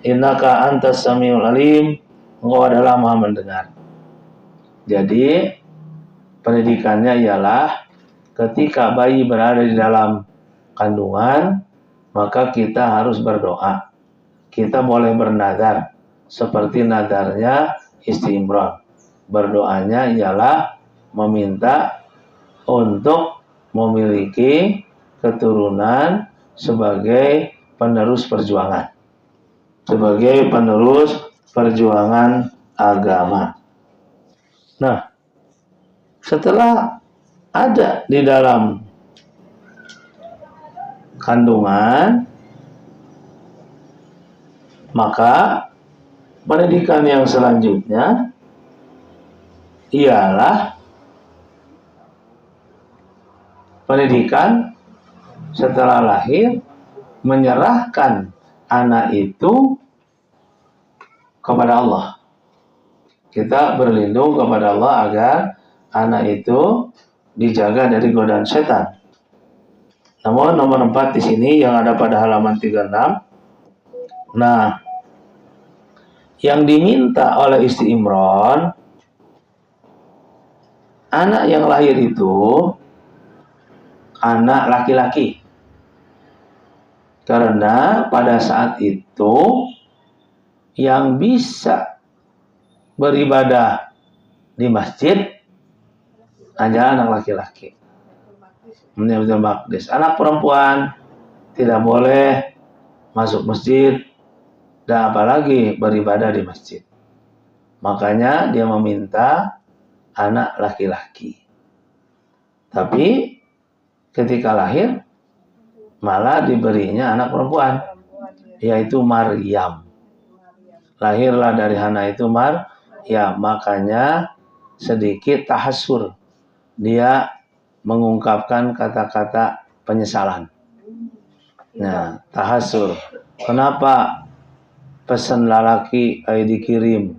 Speaker 1: innaka antas samiul alim, engkau adalah maha mendengar. Jadi pendidikannya ialah ketika bayi berada di dalam kandungan, maka kita harus berdoa. Kita boleh bernadar seperti nadarnya istri Imran. Berdoanya ialah meminta untuk memiliki keturunan sebagai penerus perjuangan. Sebagai penerus perjuangan agama. Nah, setelah ada di dalam kandungan, maka pendidikan yang selanjutnya ialah pendidikan setelah lahir, menyerahkan anak itu kepada Allah. Kita berlindung kepada Allah agar anak itu dijaga dari godaan setan. Namun nomor 4 di sini yang ada pada halaman 36. Nah, yang diminta oleh istri Imran, anak yang lahir itu anak laki-laki. Karena pada saat itu yang bisa beribadah di masjid hanya anak laki-laki. Baitul Maqdis. Anak perempuan tidak boleh masuk masjid dan apalagi beribadah di masjid. Makanya dia meminta anak laki-laki. Tapi ketika lahir malah diberinya anak perempuan, yaitu Maryam. Lahirlah dari Hana itu Maryam. Makanya sedikit tahassur. Dia mengungkapkan kata-kata penyesalan. Nah, tahassur. Kenapa pesan lalaki dikirim?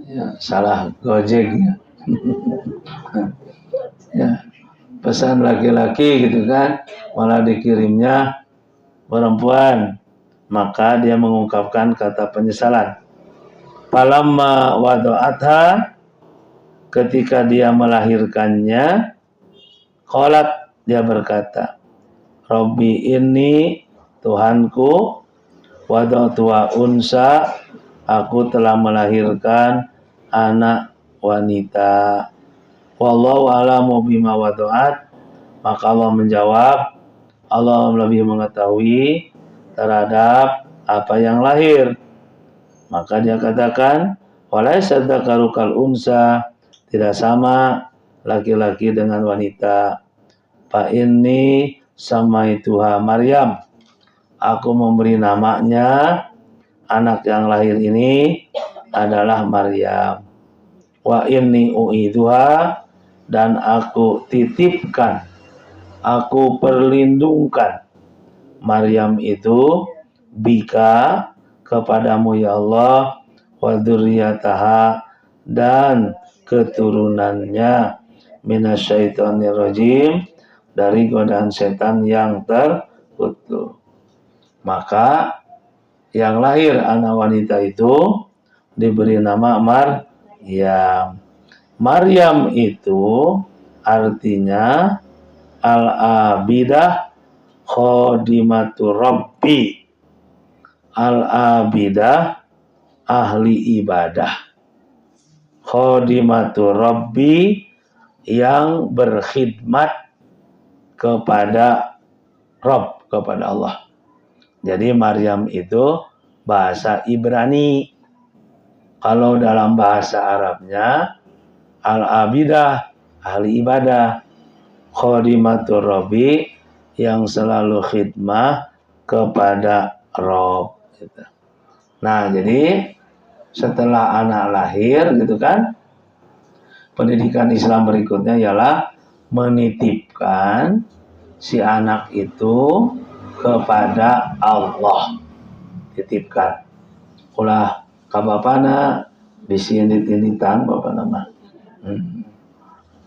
Speaker 1: Ya, salah Gojek ya. Ya, pesan laki-laki gitu kan, malah dikirimnya perempuan. Maka dia mengungkapkan kata penyesalan. Falamma wada'atha, ketika dia melahirkannya, qalat, dia berkata, Rabbi ini Tuhanku, wada'tu unsa, aku telah melahirkan anak wanita. Wallahu a'lamu bima wada'at, maka Allah menjawab, Allah lebih mengetahui terhadap apa yang lahir. Maka dia katakan, walaysa dzakaru kal unsa, tidak sama laki-laki dengan wanita. Fa inni samaituha Maryam, aku memberi namanya anak yang lahir ini adalah Maryam. Wa inni u'iduha, dan aku titipkan, aku perlindungkan Maryam itu bika, kepadamu ya Allah, wa dzurriyyataha, dan keturunannya, minasyaitonir rajim, dari godaan setan yang terkutuk. Maka yang lahir anak wanita itu diberi nama Maryam. Maryam itu artinya al-abidah khodimatur rabbi. Al-abidah ahli ibadah. Khodimatur rabbi, yang berkhidmat kepada Rabb, kepada Allah. Jadi Maryam itu bahasa Ibrani. Kalau dalam bahasa Arabnya, al-abidah, ahli ibadah, khodimatur rabbi, yang selalu khidmah kepada Rabb. Gitu. Nah, jadi setelah anak lahir, gitu kan, pendidikan Islam berikutnya ialah menitipkan si anak itu kepada Allah. Titipkan. Ulah kabapana disindit-inditan bapak nama.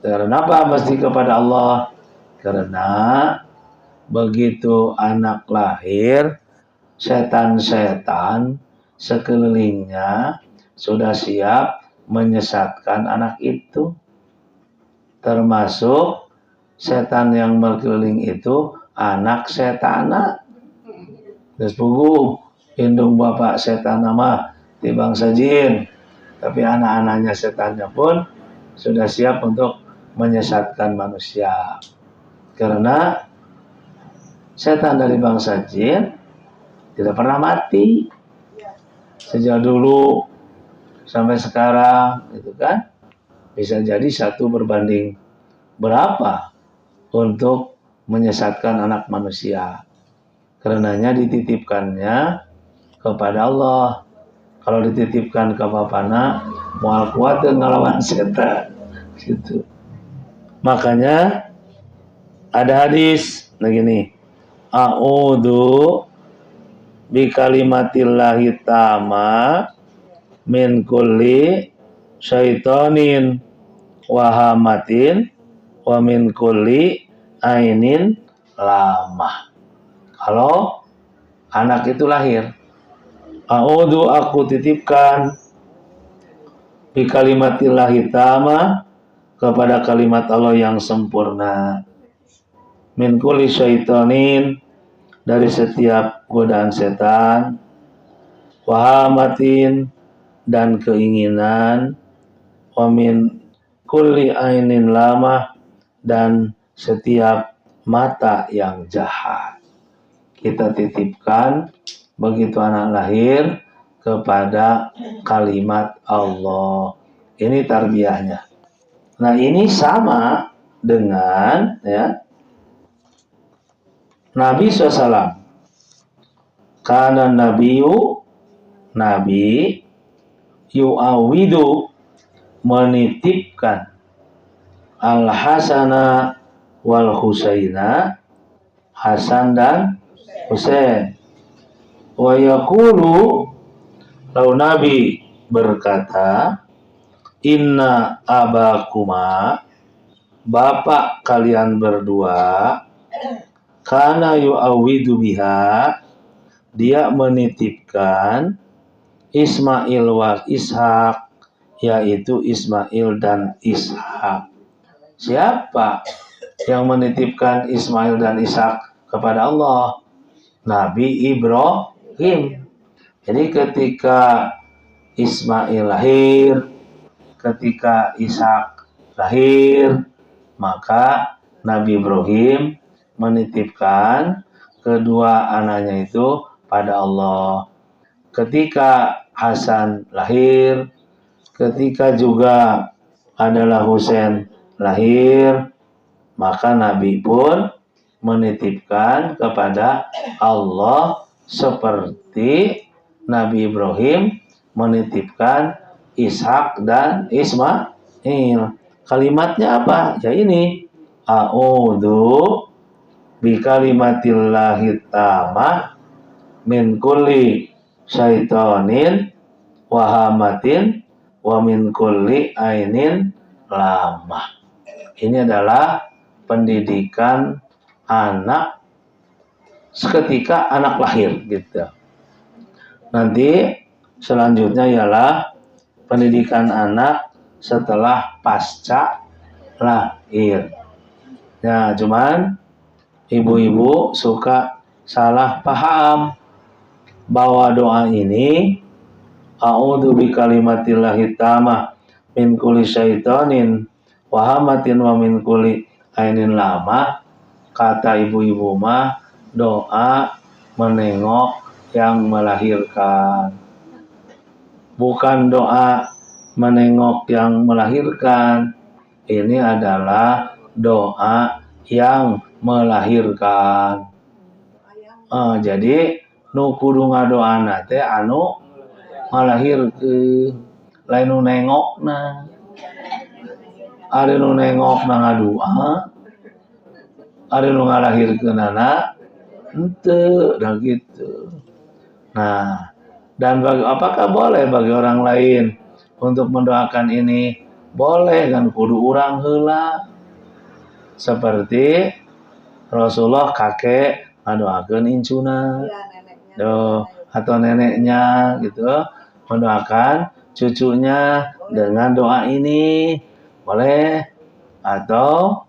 Speaker 1: Karena apa mesti kepada Allah? Karena begitu anak lahir, setan-setan sekelilingnya sudah siap menyesatkan anak itu. Termasuk setan yang berkeliling itu anak setana. Terus buku indung bapak setan nama di bangsa jin. Tapi anak-anaknya setannya pun sudah siap untuk menyesatkan manusia. Karena setan dari bangsa jin tidak pernah mati. Sejak dulu sampai sekarang, gitu kan? Bisa jadi 1 berbanding berapa untuk menyesatkan anak manusia. Karenanya dititipkannya kepada Allah. Kalau dititipkan ke bapana, mual kuat ngelawan setan. Gitu. Makanya ada hadis begini, a'udzu bi kalimatillahi tama min kulli syaitonin wahamatin wa min kulli ainin lamah. Kalau anak itu lahir, a'udzu, aku titipkan, bi kalimatillahi tama, kepada kalimat Allah yang sempurna, min kulli syaitonin, dari setiap godaan setan, wahamatin, dan keinginan, wa min kulli ainin lamah, dan setiap mata yang jahat. Kita titipkan begitu anak lahir kepada kalimat Allah. Ini tarbiyahnya. Nah, ini sama dengan ya Nabi SAW. Karena Nabi yu'awidu, menitipkan al-Hasana wal Husaina, Hasan dan Husain. Wa yaqulu, lalu Nabi berkata, inna abakuma, bapak kalian berdua, kana yu'awidu biha, dia menitipkan Ismail wa Ishak yaitu Ismail dan Ishak. Siapa yang menitipkan Ismail dan Ishak kepada Allah? Nabi Ibrahim. Jadi ketika Ismail lahir, ketika Ishak lahir, maka Nabi Ibrahim menitipkan kedua anaknya itu pada Allah. Ketika Hasan lahir, ketika juga adalah Husain lahir, maka Nabi pun menitipkan kepada Allah seperti Nabi Ibrahim menitipkan Ishak dan Ismail. Kalimatnya apa? Ya ini. A'udzu bikalimatillahi tamah min kulli syaitonin wahamatin wa min kulli ainin lamah. Ini adalah pendidikan anak seketika anak lahir gitu. Nanti selanjutnya ialah pendidikan anak setelah pasca lahir. Ya, cuman ibu-ibu suka salah paham bahwa doa ini a'udzu bikalimatillahi tamah min kulli syaitonin wahamatin wa min kulli ainin lamah. Kata ibu-ibu mah doa menengok yang melahirkan, bukan doa menengok yang melahirkan. Ini adalah doa yang melahirkan. Jadi nu kudu ngadoana teh anu ngalahirkeun, lain nu nengokna. Ari nu nengokna ngadua, ari nu ngalahirkeun anak henteu dah gitu. Nah, dan apakah boleh bagi orang lain untuk mendoakan ini? Boleh, kan kudu urang heula. Seperti Rasulullah kakek mendoakan incuna, atau neneknya gitu, mendoakan cucunya dengan doa ini boleh, atau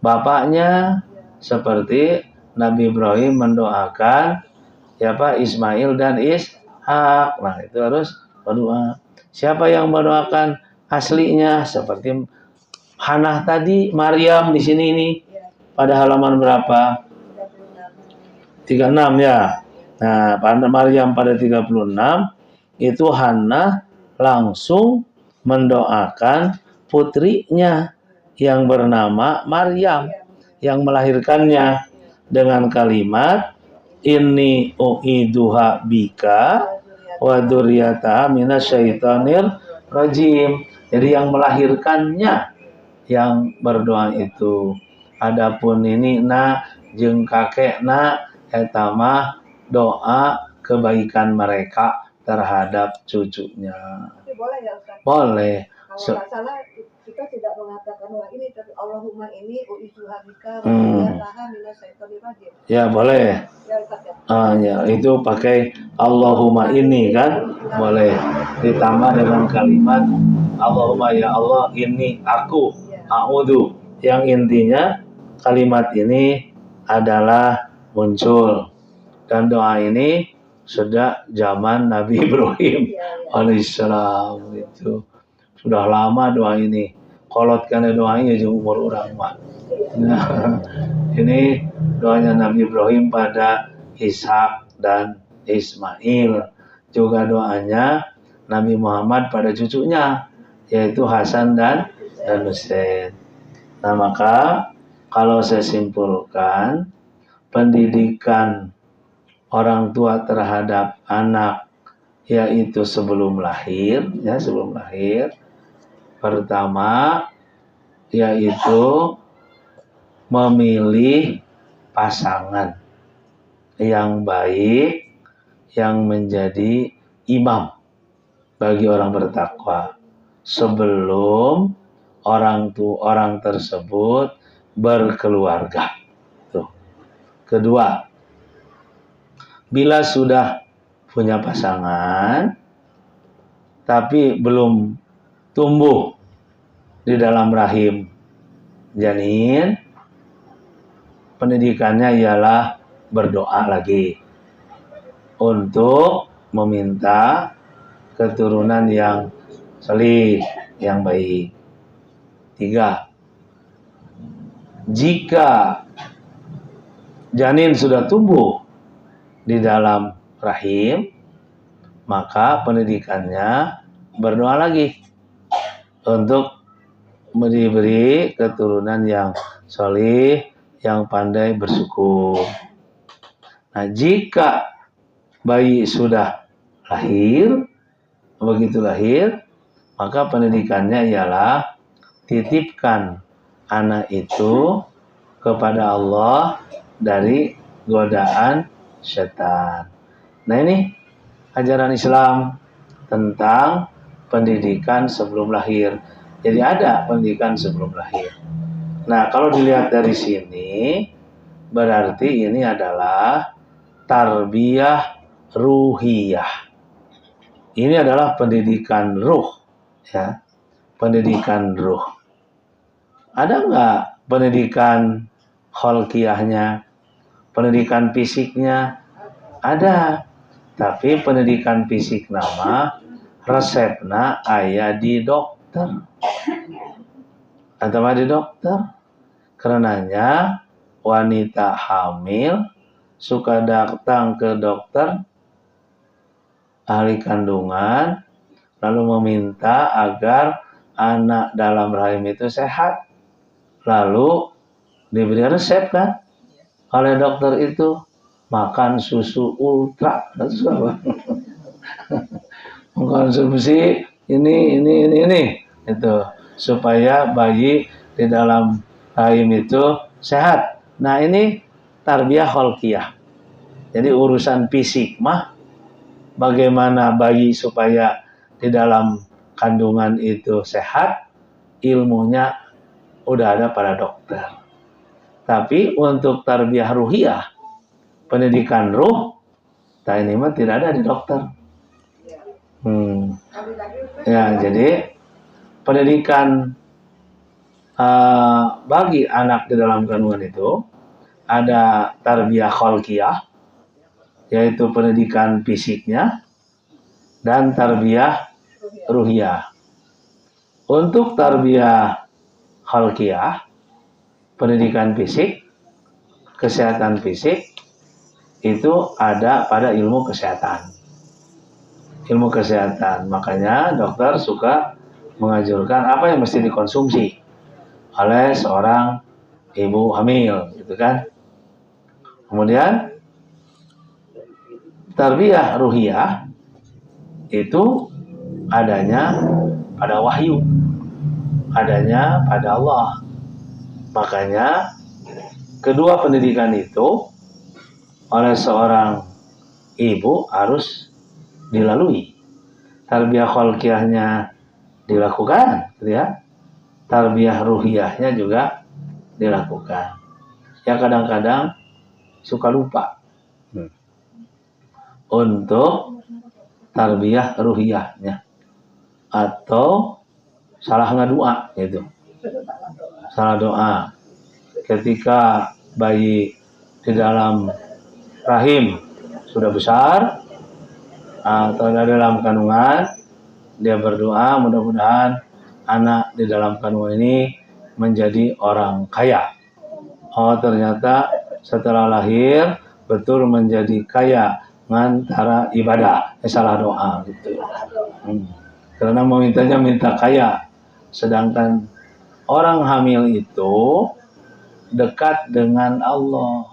Speaker 1: bapaknya seperti Nabi Ibrahim mendoakan siapa Ismail dan Ishak. Nah, itu harus berdoa. Siapa yang mendoakan aslinya seperti Hannah tadi, Maryam di sini ini pada halaman berapa? 36 ya. Nah, pada Maryam pada 36 itu Hannah langsung mendoakan putrinya yang bernama Maryam yang melahirkannya dengan kalimat inni u'iduha bika wa dzurriyyataha minasyaitonir rajim. Jadi yang melahirkannya yang berdoa itu. Adapun ini jeung kakekna eta mah doa kebaikan mereka terhadap cucunya.
Speaker 2: Boleh ya Ustaz?
Speaker 1: Boleh.
Speaker 2: Kalau nggak salah kita tidak mengatakan doa ini, tapi Allahumma ini u'iduha bika wa dzurriyyataha minasyaitonir rajim.
Speaker 1: Ya boleh.
Speaker 2: Ya Ustaz ya.
Speaker 1: Ya itu pakai Allahumma ini kan boleh, ditambah dengan kalimat Allahumma ya Allah ini aku a'udzu, yang intinya kalimat ini adalah muncul dan doa ini sejak zaman Nabi Ibrahim alaihissalam. Itu sudah lama doa ini, kolot karena doanya jeung umur urang mah. Nah, ini doanya Nabi Ibrahim pada Ishak dan Ismail. Juga doanya Nabi Muhammad pada cucunya, yaitu Hasan dan Husain. Nah, maka kalau saya simpulkan, pendidikan orang tua terhadap anak yaitu sebelum lahir, ya sebelum lahir, pertama yaitu memilih pasangan yang baik, yang menjadi imam bagi orang bertakwa sebelum orang tersebut berkeluarga. Tuh. Kedua, bila sudah punya pasangan tapi belum tumbuh di dalam rahim janin, pendidikannya ialah berdoa lagi untuk meminta keturunan yang salih, yang baik. 3. Jika janin sudah tumbuh di dalam rahim, maka pendidikannya berdoa lagi untuk diberi keturunan yang salih, yang pandai bersyukur. Nah, jika bayi sudah lahir, begitu lahir, maka pendidikannya ialah titipkan anak itu kepada Allah dari godaan setan. Nah, ini ajaran Islam tentang pendidikan sebelum lahir. Jadi ada pendidikan sebelum lahir. Nah, kalau dilihat dari sini, berarti ini adalah tarbiyah ruhiyah. Ini adalah pendidikan ruh, ya, pendidikan ruh. Ada nggak pendidikan kholqiyahnya, pendidikan fisiknya? Ada, tapi pendidikan fisik nama resepna aya di dokter. Atau di dokter. Karenanya wanita hamil suka datang ke dokter ahli kandungan lalu meminta agar anak dalam rahim itu sehat. Lalu diberi resep kan oleh dokter itu, makan susu ultra. Itu apa? Mengkonsumsi ini itu supaya bayi di dalam rahim itu sehat. Nah, ini tarbiyah kholqiyah. Jadi urusan fisik mah bagaimana bayi supaya di dalam kandungan itu sehat, ilmunya udah ada pada dokter. Tapi untuk tarbiyah ruhiyah, pendidikan ruh, nah ini mah tidak ada di dokter. Ya, jadi pendidikan bagi anak di dalam kandungan itu ada tarbiyah kholqiyah, yaitu pendidikan fisiknya, dan tarbiyah ruhiyah. Untuk tarbiyah kholqiyah, pendidikan fisik, kesehatan fisik, itu ada pada ilmu kesehatan. Ilmu kesehatan, makanya dokter suka menganjurkan apa yang mesti dikonsumsi oleh seorang ibu hamil, gitu kan. Kemudian tarbiyah ruhiyah itu adanya pada wahyu, adanya pada Allah. Makanya kedua pendidikan itu oleh seorang ibu harus dilalui. Tarbiyah kholqiyahnya dilakukan, ya. Tarbiyah ruhiyahnya juga dilakukan. Ya, kadang-kadang suka lupa untuk tarbiyah ruhiyahnya, atau salah ngadua gitu. Salah doa. Ketika bayi di dalam rahim sudah besar atau ada dalam kandungan, dia berdoa mudah-mudahan anak di dalam kandungan ini menjadi orang kaya. Oh, ternyata setelah lahir betul menjadi kaya ngantara ibadah, salah doa gitu. Karena memintanya minta kaya, sedangkan orang hamil itu dekat dengan Allah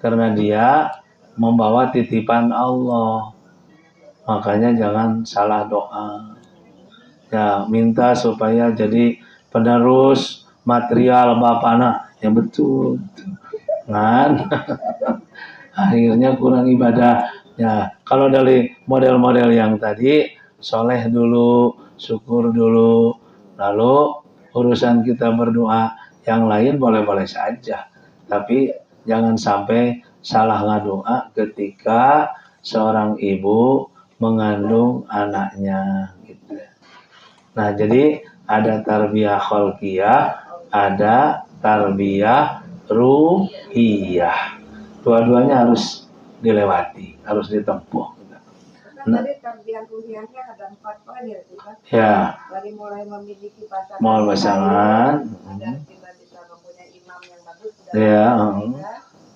Speaker 1: karena dia membawa titipan Allah. Makanya jangan salah doa. Ya, minta supaya jadi penerus material bapana yang betul. Kan? Akhirnya kurang ibadah. Ya, kalau dari model-model yang tadi, soleh dulu, syukur dulu, lalu urusan kita berdoa yang lain boleh-boleh saja. Tapi jangan sampai salah ngadoa ketika seorang ibu mengandung anaknya gitu. Nah, jadi ada tarbiyah kholqiyah, ada tarbiyah ruhiyah. Dua-duanya harus dilewati, harus ditempuh.
Speaker 2: Kan tadi tarbiyah ruhiyahnya ada 4 poin ya, Pak.
Speaker 1: Ya,
Speaker 2: Dari mulai memiliki pasangan,
Speaker 1: mau pasangan,
Speaker 2: agar kita bisa mempunyai imam yang bagus.
Speaker 1: ya,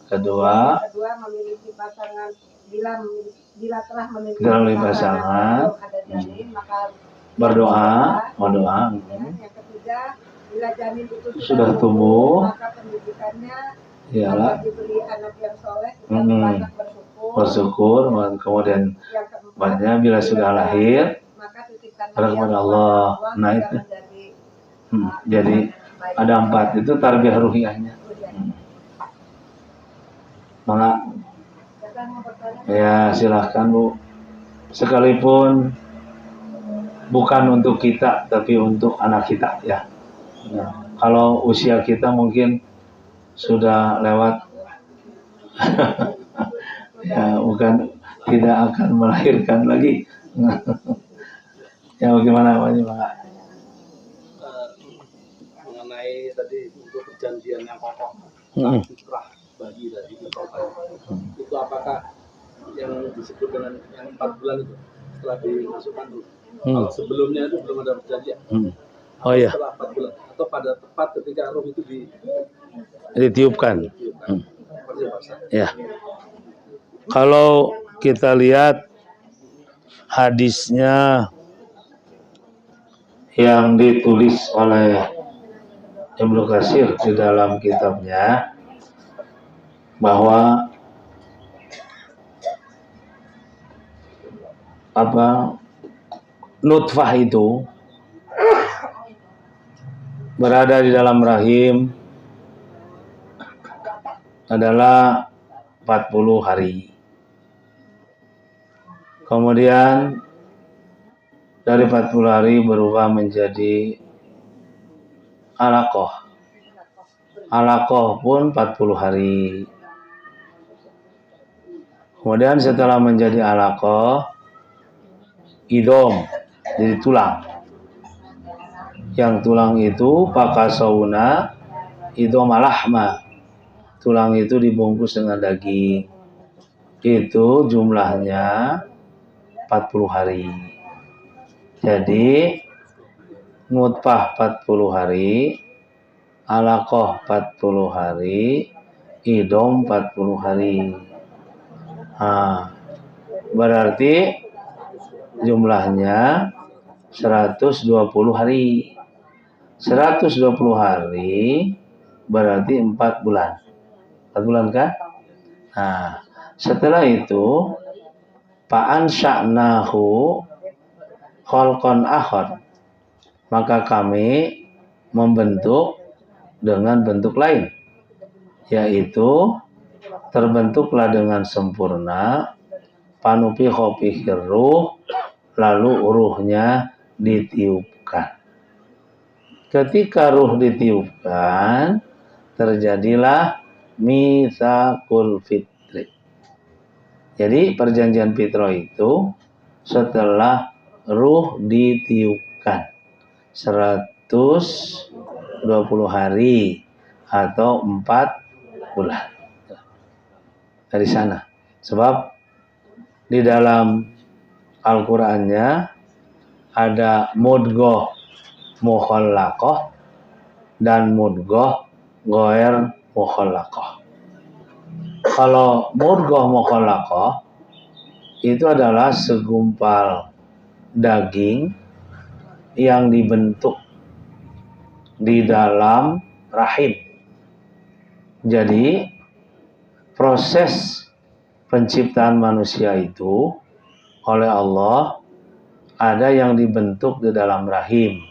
Speaker 2: kedua memiliki pasangan, bila telah memiliki pasangan, ada janin, maka berdoa. Ya. Yang ketiga, bila janin itu
Speaker 1: sudah tumbuh,
Speaker 2: maka pendidikannya
Speaker 1: agar
Speaker 2: diberi anak yang soleh, kita banyak
Speaker 1: bersyukur, kemudian banyak bila sudah lahir, maka kepada Allah. Nah itu, jadi ada 4 itu tarbiyah ruhiyahnya. Maka, ya silahkan Bu. Sekalipun bukan untuk kita, tapi untuk anak kita ya. Nah, kalau usia kita mungkin sudah lewat, ya bukan tidak akan melahirkan lagi. Ya bagaimana Pak?
Speaker 3: Mengenai tadi untuk perjanjian yang kokoh, fitrah bagi dari itu apakah yang disebut dengan yang 4 bulan itu setelah dimasukkan dulu? Kalau sebelumnya itu belum ada perjanjian.
Speaker 1: Oh iya.
Speaker 3: Setelah 4 bulan atau pada tepat ketika roh itu
Speaker 1: ditiupkan. Ya. Kalau kita lihat hadisnya yang ditulis oleh Ibnu Katsir di dalam kitabnya, bahwa nutfah itu berada di dalam rahim adalah 40 hari. Kemudian dari 40 hari berubah menjadi alaqah. Alaqah pun 40 hari. Kemudian setelah menjadi alaqah, idom, jadi tulang. Yang tulang itu pakasawna idom alahma. Tulang itu dibungkus dengan daging. Itu jumlahnya 40 hari. Jadi nutfah 40 hari, alaqah 40 hari, idom 40 hari. Nah, berarti jumlahnya 120 hari. 120 hari berarti 4 bulan. 4 bulan kan? Nah, setelah itu fa'an sya'nahu khalqan akhar, maka kami membentuk dengan bentuk lain, yaitu terbentuklah dengan sempurna panufikha fihi ruh, lalu ruhnya ditiupkan. Ketika ruh ditiupkan, terjadilah mitsaqul fitri. Jadi perjanjian fitrah itu setelah ruh ditiupkan 120 hari atau 4 bulan. Dari sana. Sebab di dalam Al-Qur'annya ada mudghah mukhallaqah dan mudghah ghair mukhallaqah. Kalau mudghah mukhallaqah itu adalah segumpal daging yang dibentuk di dalam rahim. Jadi proses penciptaan manusia itu oleh Allah ada yang dibentuk di dalam rahim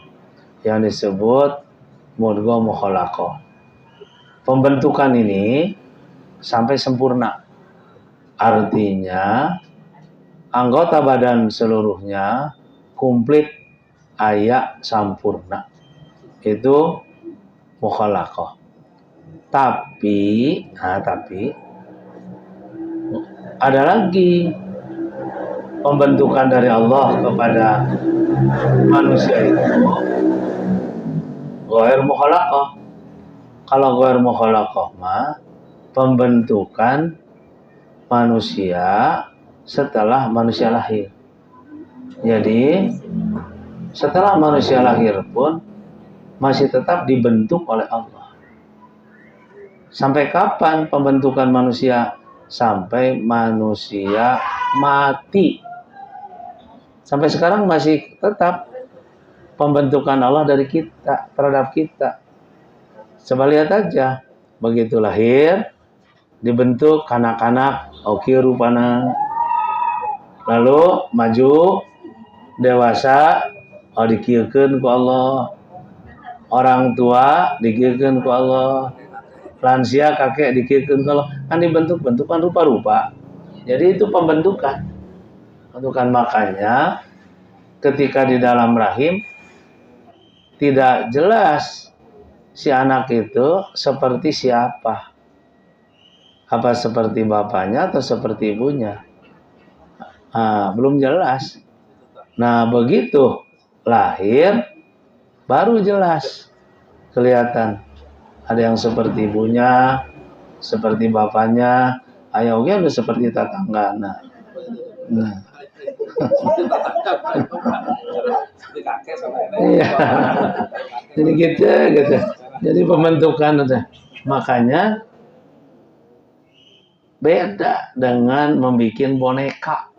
Speaker 1: yang disebut mudghah mukhallaqah. Pembentukan ini sampai sempurna. Artinya anggota badan seluruhnya komplit, ayak, sempurna. Itu mukhallaqah. Tapi ada lagi pembentukan dari Allah kepada manusia itu ghair mukhalaqah. Kalau ghair mukhalaqah mah pembentukan manusia setelah manusia lahir. Jadi setelah manusia lahir pun masih tetap dibentuk oleh Allah. Sampai kapan pembentukan manusia? Sampai manusia mati. Sampai sekarang masih tetap pembentukan Allah dari kita, terhadap kita. Coba lihat aja, begitu lahir, dibentuk kanak-kanak, oke rupana. Lalu maju, dewasa, dikieukeun ku Allah. Orang tua dikieukeun ku Allah. Lansia kakek dikieukeun ku Allah. Kan dibentuk bentukan rupa-rupa. Jadi itu pembentukan. Makanya ketika di dalam rahim tidak jelas si anak itu seperti siapa. Apa seperti bapaknya atau seperti ibunya? Belum jelas. Nah, begitu lahir baru jelas kelihatan. Ada yang seperti ibunya, seperti bapaknya, ayahnya udah seperti tetangga. Nah. Iya. Jadi gitu. Jadi pembentukan udah. Makanya beda dengan membuat boneka.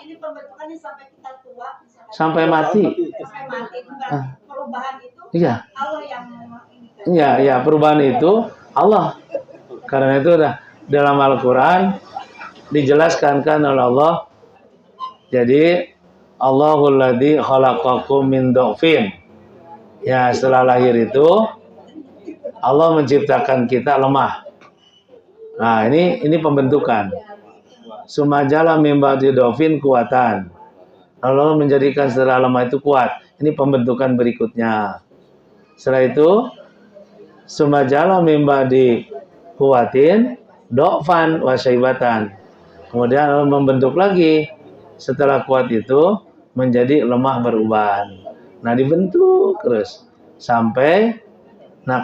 Speaker 2: Ini pembentukannya sampai kita tua,
Speaker 1: Sampai mati.
Speaker 2: Sampai mati itu perubahan itu.
Speaker 1: Iya.
Speaker 2: Allah yang
Speaker 1: Iya, perubahan itu Allah. Karena itu udah dalam Al-Qur'an dijelaskan kan oleh Allah. Jadi Allahul ladzi khalaqakum min dhafin. Ya, setelah lahir itu Allah menciptakan kita lemah. Nah, ini pembentukan. Sumajala min ba'di dhafin kuatan. Allah menjadikan setelah lemah itu kuat. Ini pembentukan berikutnya. Setelah itu sumajala min ba'di kuatin dhafan wa syaibatan. Kemudian Allah membentuk lagi setelah kuat itu menjadi lemah beruban. Nah, dibentuk terus sampai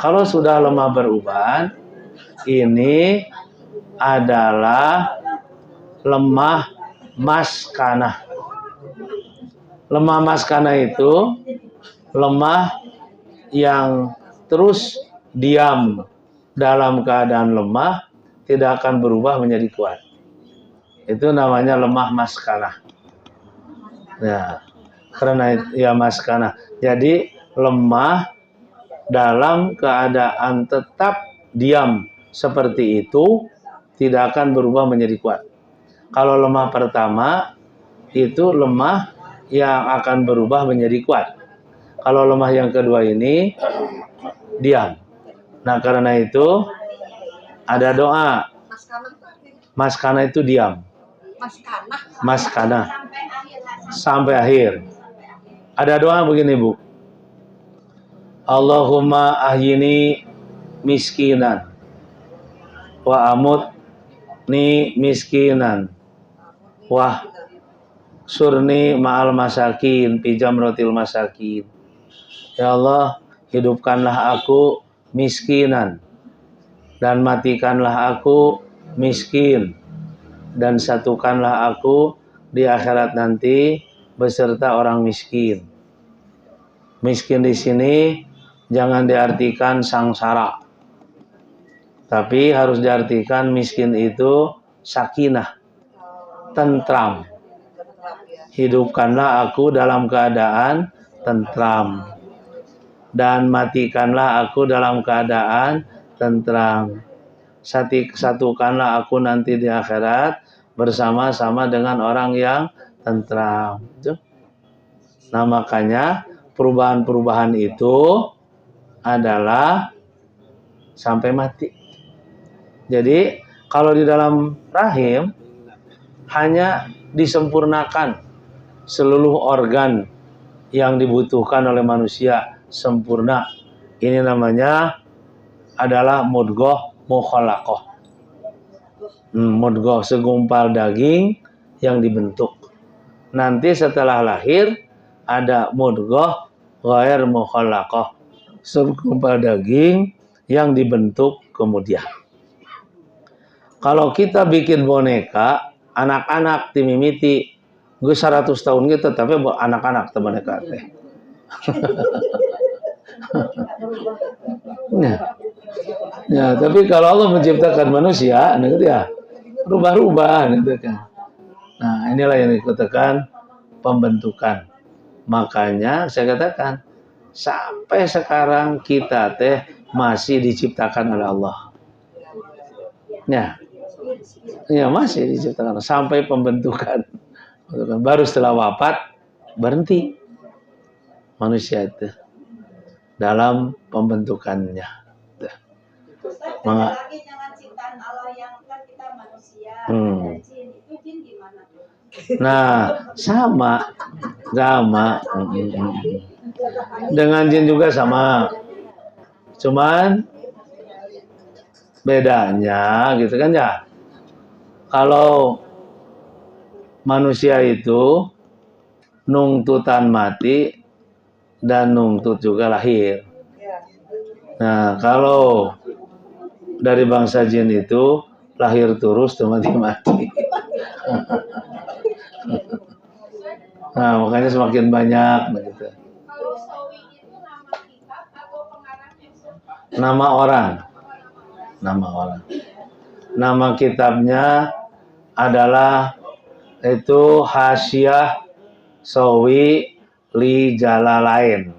Speaker 1: kalau sudah lemah beruban ini adalah lemah maskanah. Lemah maskanah itu lemah yang terus diam dalam keadaan lemah, tidak akan berubah menjadi kuat. Itu namanya lemah maskanah. Ya, karena ya maskanah. Jadi lemah dalam keadaan tetap diam seperti itu, tidak akan berubah menjadi kuat. Kalau lemah pertama itu lemah yang akan berubah menjadi kuat. Kalau lemah yang kedua ini diam. Nah, karena itu ada doa. Maskanah itu diam. Maskanah sampai akhir. Ada doa begini, Bu. Allahumma ahyini miskinan wa amutni miskinan wa surni ma'al masakin pijam rotil masakin. Ya Allah, hidupkanlah aku miskinan dan matikanlah aku miskin, dan satukanlah aku di akhirat nanti beserta orang miskin. Miskin di sini jangan diartikan sangsara, tapi harus diartikan miskin itu sakinah, tentram. Hidupkanlah aku dalam keadaan tentram, dan matikanlah aku dalam keadaan tentram. Satukanlah aku nanti di akhirat bersama-sama dengan orang yang tentram. Nah, makanya perubahan-perubahan itu adalah sampai mati. Jadi kalau di dalam rahim hanya disempurnakan seluruh organ yang dibutuhkan oleh manusia sempurna. Ini namanya adalah mudghah mukhalaqah. Mudghah segumpal daging yang dibentuk. nanti setelah lahir ada mudghah ghair mukhallaqah, segumpal daging yang dibentuk kemudian. Kalau kita bikin boneka anak-anak timimiti gue 100 tahun gitu tapi anak-anak boneka teh. Ya, tapi kalau Allah menciptakan manusia, gitu ya, rubah-rubah, gitu kan. Nah, inilah yang dikatakan pembentukan. Makanya saya katakan, sampai sekarang kita teh masih diciptakan oleh Allah. Ya masih diciptakan sampai pembentukan. Baru setelah wafat berhenti manusia itu dalam pembentukannya.
Speaker 4: Lagi dengan ciptaan Allah yang kan kita manusia, ada jin, itu jin gimana?
Speaker 1: Nah, sama. Dengan jin juga sama. Cuman bedanya gitu kan ya. Kalau manusia itu nungtutan mati dan nungtut juga lahir. Nah, kalau dari bangsa jin itu lahir terus mati. Nah, makanya semakin banyak begitu.
Speaker 4: Kalau sawi itu nama kitab atau pengarangnya?
Speaker 1: Nama orang. Nama kitabnya adalah itu Hasyiah Sawi li Jalalain.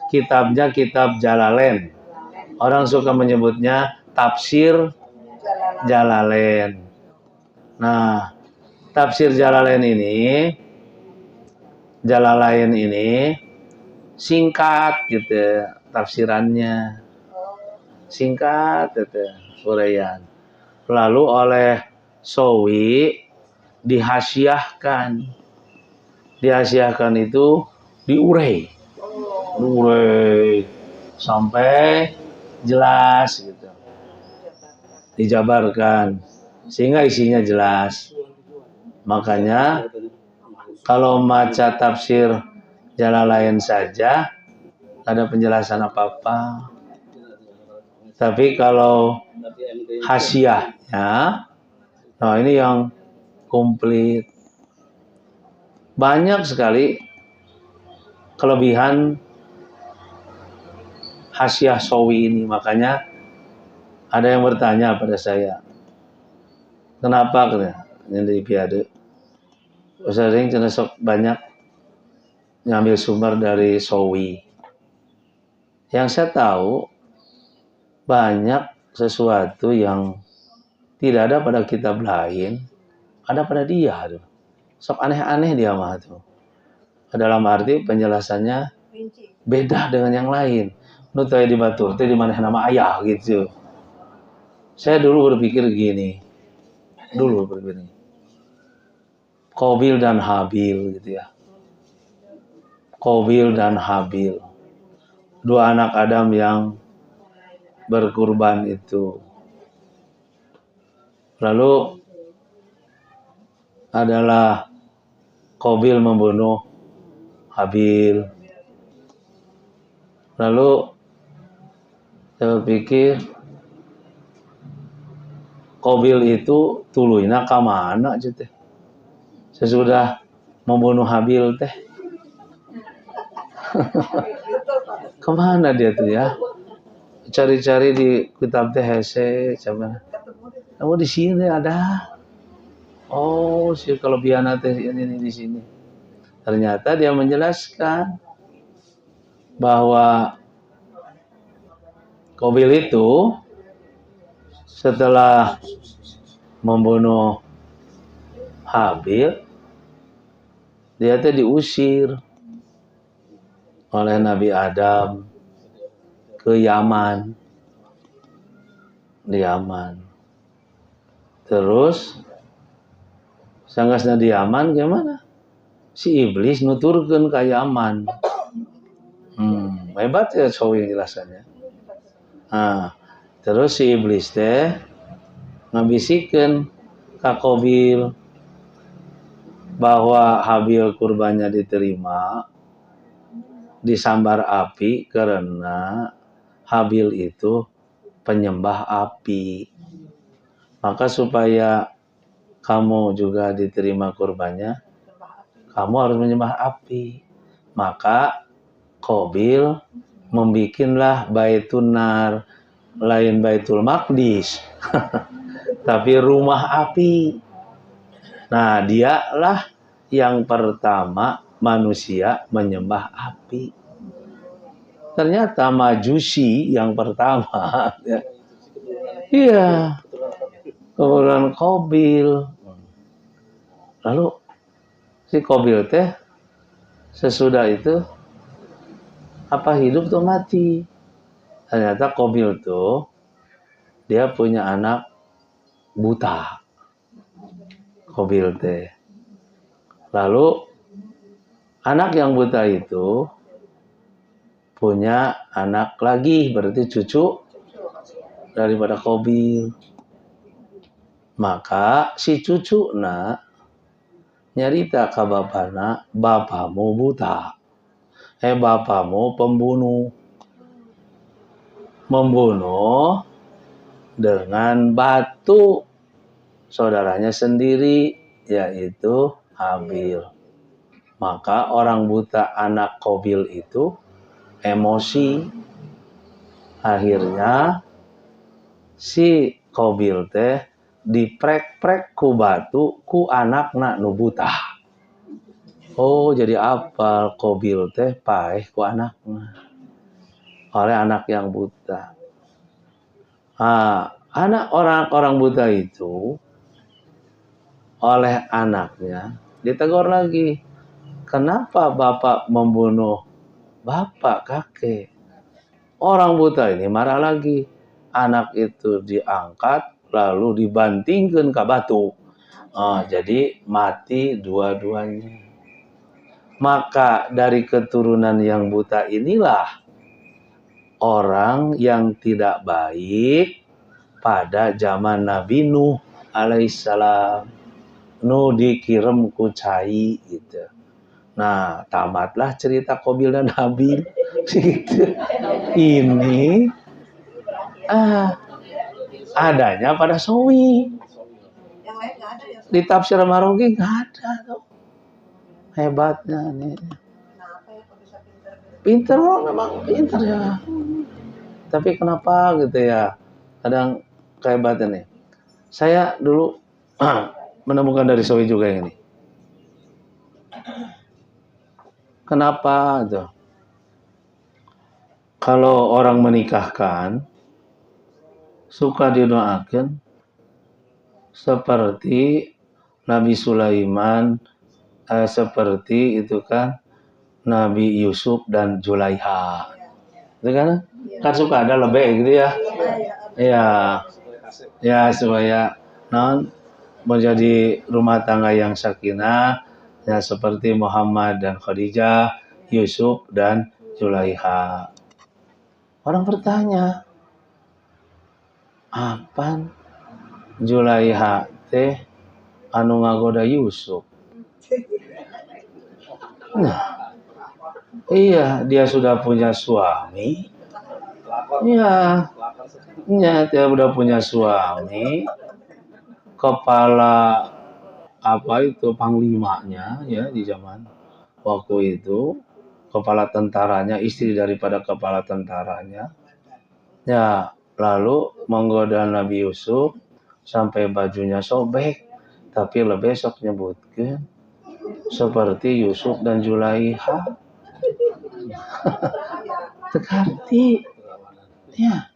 Speaker 1: Kitabnya kitab Jalalain. Orang suka menyebutnya tafsir Jalalain. Nah, tafsir Jalalain ini singkat gitu tafsirannya. Singkat gitu uraian. Lalu oleh Sawi dihasiahkan. Dihasiahkan itu diurai sampai jelas gitu. Dijabarkan sehingga isinya jelas. Makanya kalau baca tafsir Jalalain saja ada penjelasan apa-apa. Tapi kalau hasyiahnya, nah ini yang komplit. Banyak sekali kelebihan Hasyiah Sawi ini. Makanya ada yang bertanya pada saya, kenapa ini di piade? Sering cenesok banyak ngambil sumber dari Sawi. Yang saya tahu banyak sesuatu yang tidak ada pada kitab lain, ada pada dia tuh. Sok aneh-aneh dia mah tuh. Dalam arti penjelasannya beda dengan yang lain. Nu teh di batur teh di mana nama ayah gitu. Saya dulu berpikir gini. Qabil dan Habil gitu ya. Qabil dan Habil. Dua anak Adam yang berkurban itu. Lalu adalah Qabil membunuh Habil. Lalu saya berpikir Qabil itu tuluina ka mana teh? Sesudah membunuh Habil teh. Kemana dia tuh ya? Cari-cari di kitab teh hese, coba. Kamu di sini ada. Oh, si kelebihan teh ini di sini. Ternyata dia menjelaskan bahwa Qabil itu setelah membunuh Habil, dia teh diusir oleh Nabi Adam ke Yaman. Di Yaman. Terus sanggasna di Yaman gimana? Si iblis nuturkeun ka Yaman. Hebat ya Sawi jelasannya. Nah, terus si iblis teh ngabisikeun ka Qabil. bahwa Habil kurbannya diterima disambar api karena Habil itu penyembah api. Maka supaya kamu juga diterima kurbannya, kamu harus menyembah api. Maka Qabil membikinlah Baitun Nar, lain Baitul Maqdis, tapi rumah api. Nah, dialah yang pertama manusia menyembah api. Ternyata Majusi yang pertama, ya. Iya, kemudian Qabil. Lalu si Qabil teh sesudah itu apa hidup tuh mati. Ternyata Qabil tuh dia punya anak buta. Qabil teh. Lalu anak yang buta itu punya anak lagi, berarti cucu daripada Qabil. Maka si cucu nyarita ke bapana, bapamu buta. Bapamu pembunuh. Membunuh dengan batu saudaranya sendiri, yaitu Habil. Maka orang buta anak Qabil itu emosi. Akhirnya si Qabil teh diprek-prek ku batu ku anak nu buta. Oh, jadi apal Qabil teh paeh ku anaknya oleh anak yang buta. Anak orang buta itu oleh anaknya ditegur lagi. Kenapa bapak membunuh bapak kakek? Orang buta ini marah lagi. Anak itu diangkat lalu dibantingkan ke batu. Jadi mati dua-duanya. Maka dari keturunan yang buta inilah orang yang tidak baik pada zaman Nabi Nuh alaihissalam. Nuh dikirim ku cai gitu. Nah, tamatlah cerita Qabil dan Habil gitu. Ini adanya pada Sawi.
Speaker 2: Yang lain nggak ada ya?
Speaker 1: Di tafsir Marogi nggak ada tuh. Hebatnya nih.
Speaker 2: Kenapa ya kok bisa pinter?
Speaker 1: Pinter loh, memang pinter ya. Tapi kenapa gitu ya? Kadang kehebatnya nih. Saya dulu menemukan dari Sawi juga yang ini. Kenapa itu? Kalau orang menikahkan suka didoakan seperti Nabi Sulaiman, seperti itu kan Nabi Yusuf dan Zulaiha. Itu kan? Kan suka ada lebih gitu ya. Iya. Ya, supaya menjadi rumah tangga yang sakinah, ya seperti Muhammad dan Khadijah, Yusuf dan Zulaiha. Orang bertanya, apa Zulaiha teh anu ngagoda Yusuf? Nah, iya, dia sudah punya suami. Iya, dia udah punya suami. Kepala apa itu panglimanya ya di zaman waktu itu, kepala tentaranya, istri daripada kepala tentaranya. Ya, lalu menggoda Nabi Yusuf sampai bajunya sobek, tapi lebih sok nyebutkan seperti Yusuf dan Zulaiha. Tegarti. Ya.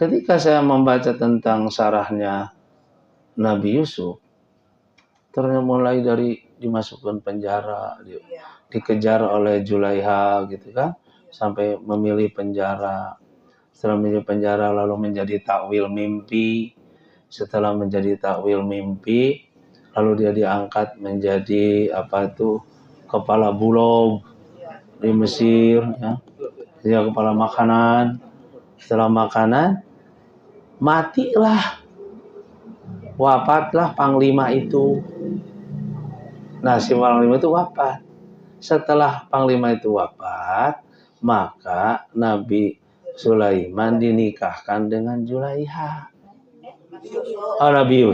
Speaker 1: Ketika saya membaca tentang sarahnya Nabi Yusuf, ternyata mulai dari dimasukkan penjara, dikejar oleh Zulaiha gitu kan, sampai memilih penjara. Setelah memilih penjara lalu menjadi takwil mimpi. Setelah menjadi takwil mimpi, lalu dia diangkat menjadi kepala bulog di Mesir, ya. Dia kepala makanan. Setelah makanan, matilah, wafatlah panglima itu. Nah, si panglima itu wafat. Setelah panglima itu wafat, maka Nabi Sulaiman dinikahkan dengan Julaiha. Oh, Nabi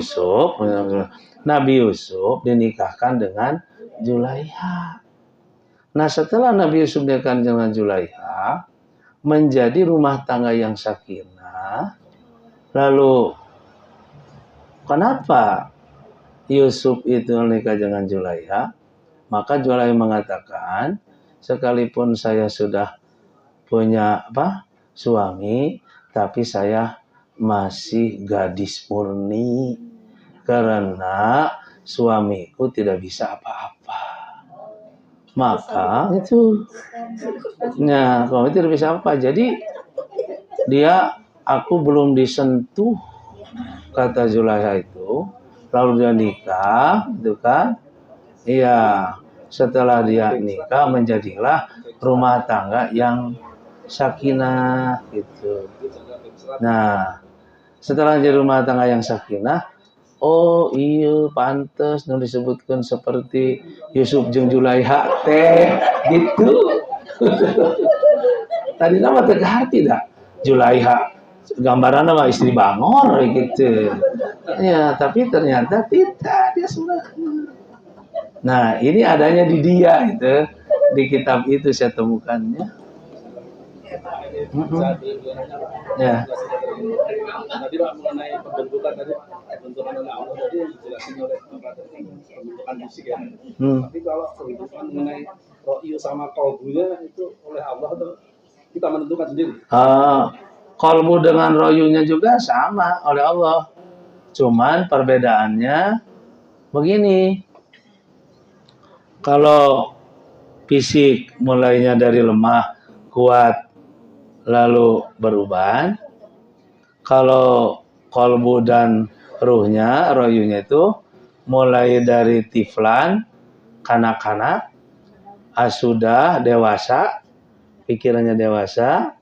Speaker 1: Yusuf dinikahkan dengan Julaiha. Nah, setelah Nabi Yusuf dinikahkan dengan Julaiha, menjadi rumah tangga yang sakinah. Lalu, kenapa Yusuf itu menikah dengan Julaiha? Maka Julaiha mengatakan, sekalipun saya sudah punya suami, tapi saya masih gadis murni karena suamiku tidak bisa apa-apa. Maka itu, nah, kalau tidak bisa apa, jadi aku belum disentuh, kata Zulaiha itu. Lalu dia nikah, itu kan? Iya, setelah dia nikah menjadilah rumah tangga yang sakinah gitu. Nah, setelah jadi rumah tangga yang sakinah, oh iya pantes nu disebutkan seperti Yusuf jeung Julaiha teh gitu. Tadi nama teh hati dah. Julaiha gambaran nama istri bangor gitu. Ya, tapi ternyata tidak, dia sudah. Nah, ini adanya di dia itu, di kitab itu saya temukannya. Ya.
Speaker 3: Tadi Pak mengenai pembentukan oleh Allah tadi dijelasin oleh pembentukan fisik ya. Tapi kalau pembentukan mengenai ro'yu sama qalbunya itu oleh Allah atau kita menentukan sendiri?
Speaker 1: Qalbu dengan ro'yunya juga sama oleh Allah. Cuman perbedaannya begini. Kalau fisik mulainya dari lemah, kuat, lalu beruban. Kalau qalbu dan ruhnya, rohyunya itu mulai dari tiflan, kanak-kanak, sudah dewasa, pikirannya dewasa,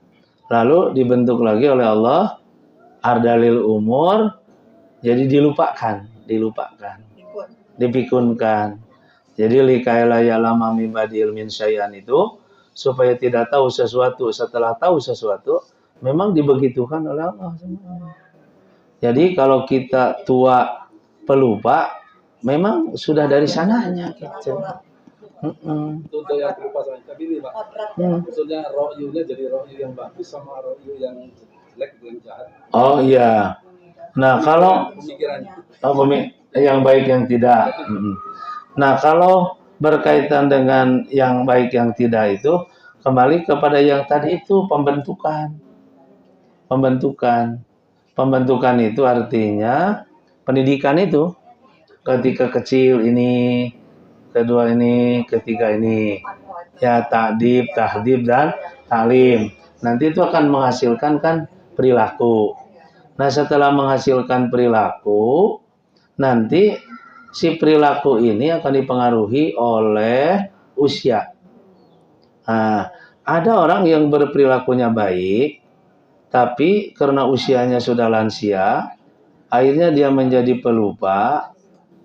Speaker 1: lalu dibentuk lagi oleh Allah, ardalil umur, jadi dilupakan, dipikunkan. Jadi likaila ya'lama min ba'di ilmin syai'an itu supaya tidak tahu sesuatu setelah tahu sesuatu, memang dibegitukan oleh Allah. Jadi kalau kita tua pelupa, memang sudah dari sananya gitu.
Speaker 3: Untuk yang pelupa sama tapi ini Pak, maksudnya ro'yunya jadi ro'yu yang bagus sama ro'yu yang jelek, yang jahat.
Speaker 1: Oh iya. Nah kalau yang baik yang tidak. Nah, kalau berkaitan dengan yang baik yang tidak itu, kembali kepada yang tadi itu pembentukan. Pembentukan itu artinya pendidikan itu. Ketika kecil ini, kedua ini, ketiga ini. Ya, tahdib, dan taklim. Nanti itu akan menghasilkan kan perilaku. Nah, setelah menghasilkan perilaku, nanti si perilaku ini akan dipengaruhi oleh usia. Nah, ada orang yang berperilakunya baik, tapi karena usianya sudah lansia, akhirnya dia menjadi pelupa.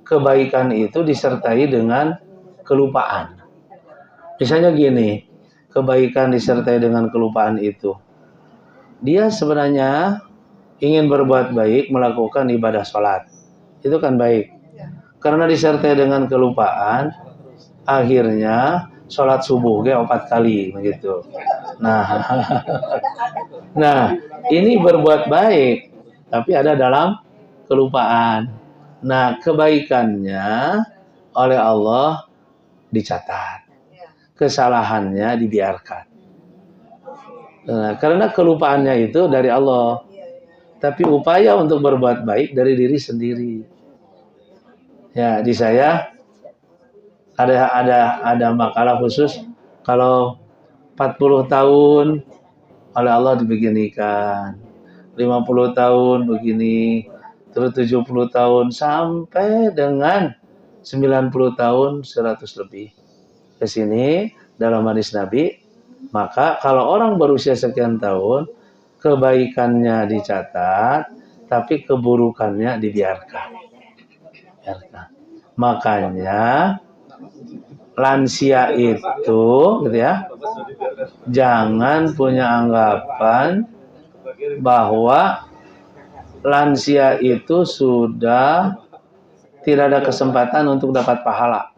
Speaker 1: Kebaikan itu disertai dengan kelupaan. Misalnya gini, kebaikan disertai dengan kelupaan itu. Dia sebenarnya ingin berbuat baik, melakukan ibadah sholat. Itu kan baik. Karena disertai dengan kelupaan, akhirnya sholat subuh 4 kali begitu. Nah, ini berbuat baik, tapi ada dalam kelupaan. Nah, kebaikannya oleh Allah dicatat, kesalahannya dibiarkan. Nah, karena kelupaannya itu dari Allah, tapi upaya untuk berbuat baik dari diri sendiri. Ya, di saya ada makalah khusus kalau 40 tahun oleh Allah dibeginikan, 50 tahun begini, terus 70 tahun sampai dengan 90 tahun 100 lebih. Ke sini dalam hadis Nabi, maka kalau orang berusia sekian tahun, kebaikannya dicatat, tapi keburukannya dibiarkan. Makanya lansia itu, gitu ya, jangan punya anggapan bahwa lansia itu sudah tidak ada kesempatan untuk dapat pahala.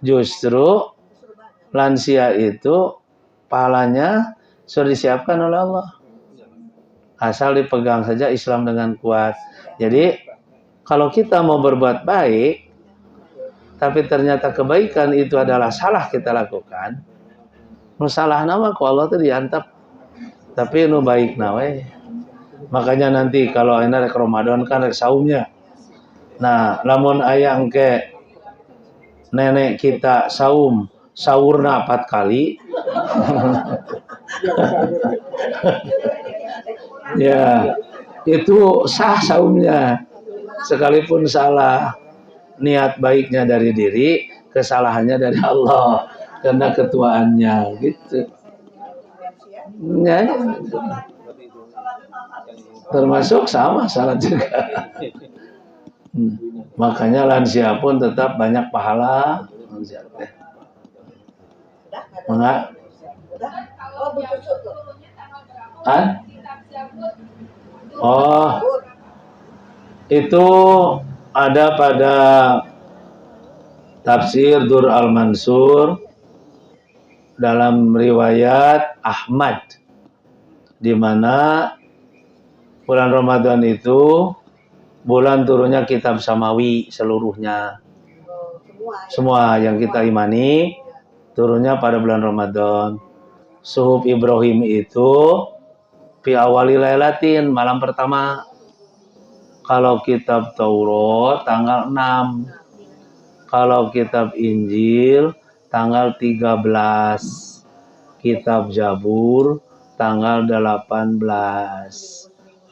Speaker 1: Justru lansia itu pahalanya sudah disiapkan oleh Allah. Asal dipegang saja Islam dengan kuat. Jadi kalau kita mau berbuat baik, tapi ternyata kebaikan itu adalah salah kita lakukan, nu salah nama ku Allah itu diantap. Tapi nu baik nawe. Makanya nanti kalau ini rek Ramadan kan rek saumnya. Nah, lamun aya engke nenek kita saum sahurna 4 kali. Ya, itu sah saumnya. Sekalipun salah, niat baiknya dari diri, kesalahannya dari Allah karena ketuaannya gitu. Ya, termasuk sama salat juga. Makanya lansia pun tetap banyak pahala. Enggak? Oh, itu ada pada tafsir Dur al-Mansur dalam riwayat Ahmad, di mana bulan Ramadan itu bulan turunnya kitab samawi seluruhnya. Semua yang kita imani turunnya pada bulan Ramadan. Suhuf Ibrahim itu fi awali lailatin, malam pertama. Kalau kitab Taurat tanggal 6. Kalau kitab Injil tanggal 13. Kitab Zabur tanggal 18.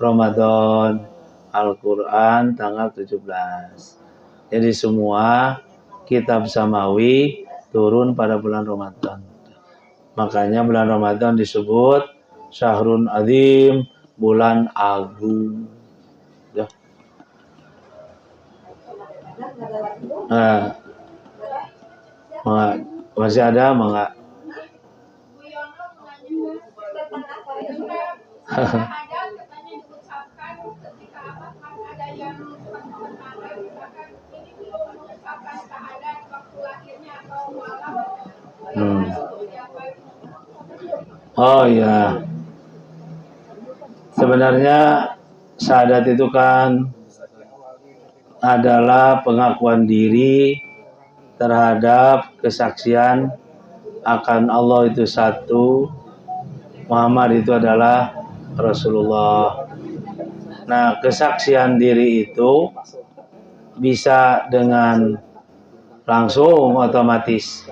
Speaker 1: Ramadan, Al-Quran tanggal 17. Jadi semua kitab samawi turun pada bulan Ramadan. Makanya bulan Ramadan disebut Syahrun Azim, bulan agung. Ya. Nah, masih ada enggak? Oh ya, sebenarnya syahadat itu kan adalah pengakuan diri terhadap kesaksian akan Allah itu satu, Muhammad itu adalah Rasulullah. Nah, kesaksian diri itu bisa dengan langsung otomatis,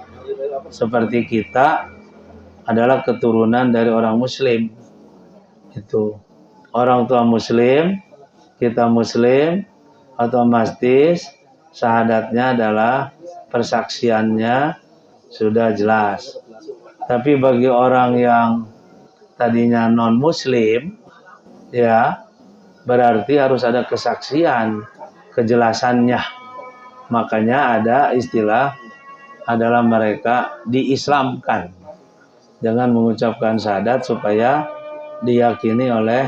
Speaker 1: seperti kita adalah keturunan dari orang Muslim. Itu orang tua Muslim, kita Muslim, otomatis syahadatnya adalah persaksiannya sudah jelas. Tapi bagi orang yang tadinya non Muslim, ya berarti harus ada kesaksian, kejelasannya. Makanya ada istilah adalah mereka diislamkan. Jangan mengucapkan syahadat supaya diyakini oleh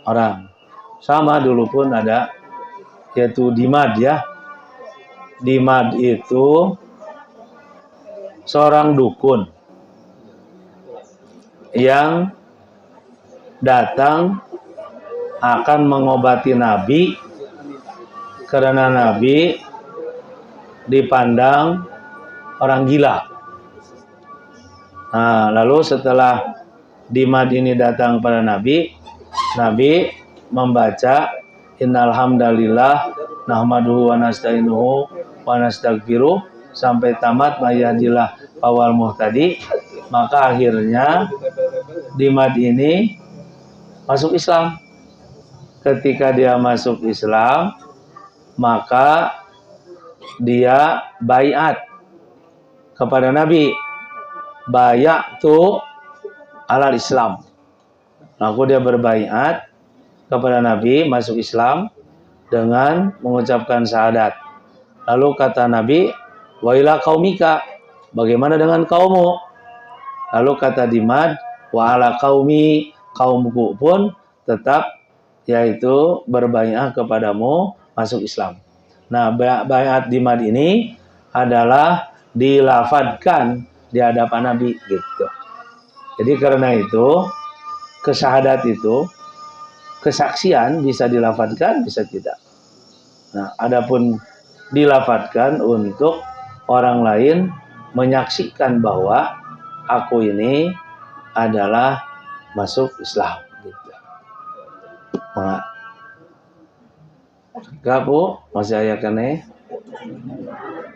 Speaker 1: orang. Sama dulu pun ada, yaitu Dimad ya. Dimad itu seorang dukun yang datang akan mengobati Nabi karena Nabi dipandang orang gila. Nah, lalu setelah Dimad ini datang pada Nabi, Nabi membaca innal hamdalillah nahmaduhu wa nasta'inuhu wa nastaghfiruh sampai tamat mayyadillah awal muhtadi. Maka akhirnya Dimad ini masuk Islam. Ketika dia masuk Islam, maka dia baiat kepada Nabi. Bayatu alal Islam. Lalu dia berbaiat kepada Nabi, masuk Islam dengan mengucapkan syahadat. Lalu kata Nabi, Wa ila qaumika, bagaimana dengan kaummu? Lalu kata di mad, wa ala qaumi, kaumku pun tetap yaitu berbaiat kepadamu masuk Islam. Nah, baiat di mad ini adalah dilafadkan di hadapan Nabi gitu. Jadi karena itu kesyahadat itu, kesaksian bisa dilafadkan, bisa tidak. Nah, adapun dilafadkan untuk orang lain menyaksikan bahwa aku ini adalah masuk Islam gitu. Nah, enggak Bu, masih ayat kene.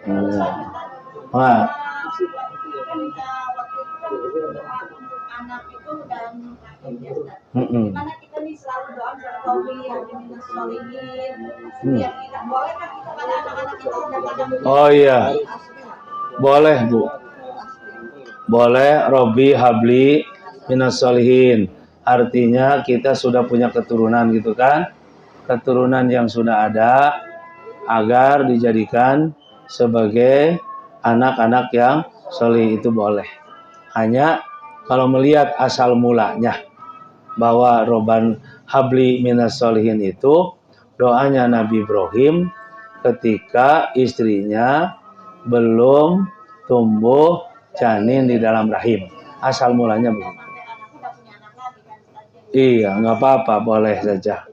Speaker 1: Nah,
Speaker 4: anak itu dan kakeknya, gimana kita nih selalu doa berkopi yang diminus solihin, yang kita boleh kan kita pada anak-anak kita udah pada
Speaker 1: oh iya, boleh Bu, boleh. Robi habli minas solihin, artinya kita sudah punya keturunan gitu kan, keturunan yang sudah ada agar dijadikan sebagai anak-anak yang solih, itu boleh. Hanya kalau melihat asal mulanya bahwa roban habli minas solihin itu doanya Nabi Ibrahim ketika istrinya belum tumbuh janin di dalam rahim. Asal mulanya begitu. Iya, nggak apa-apa, boleh saja.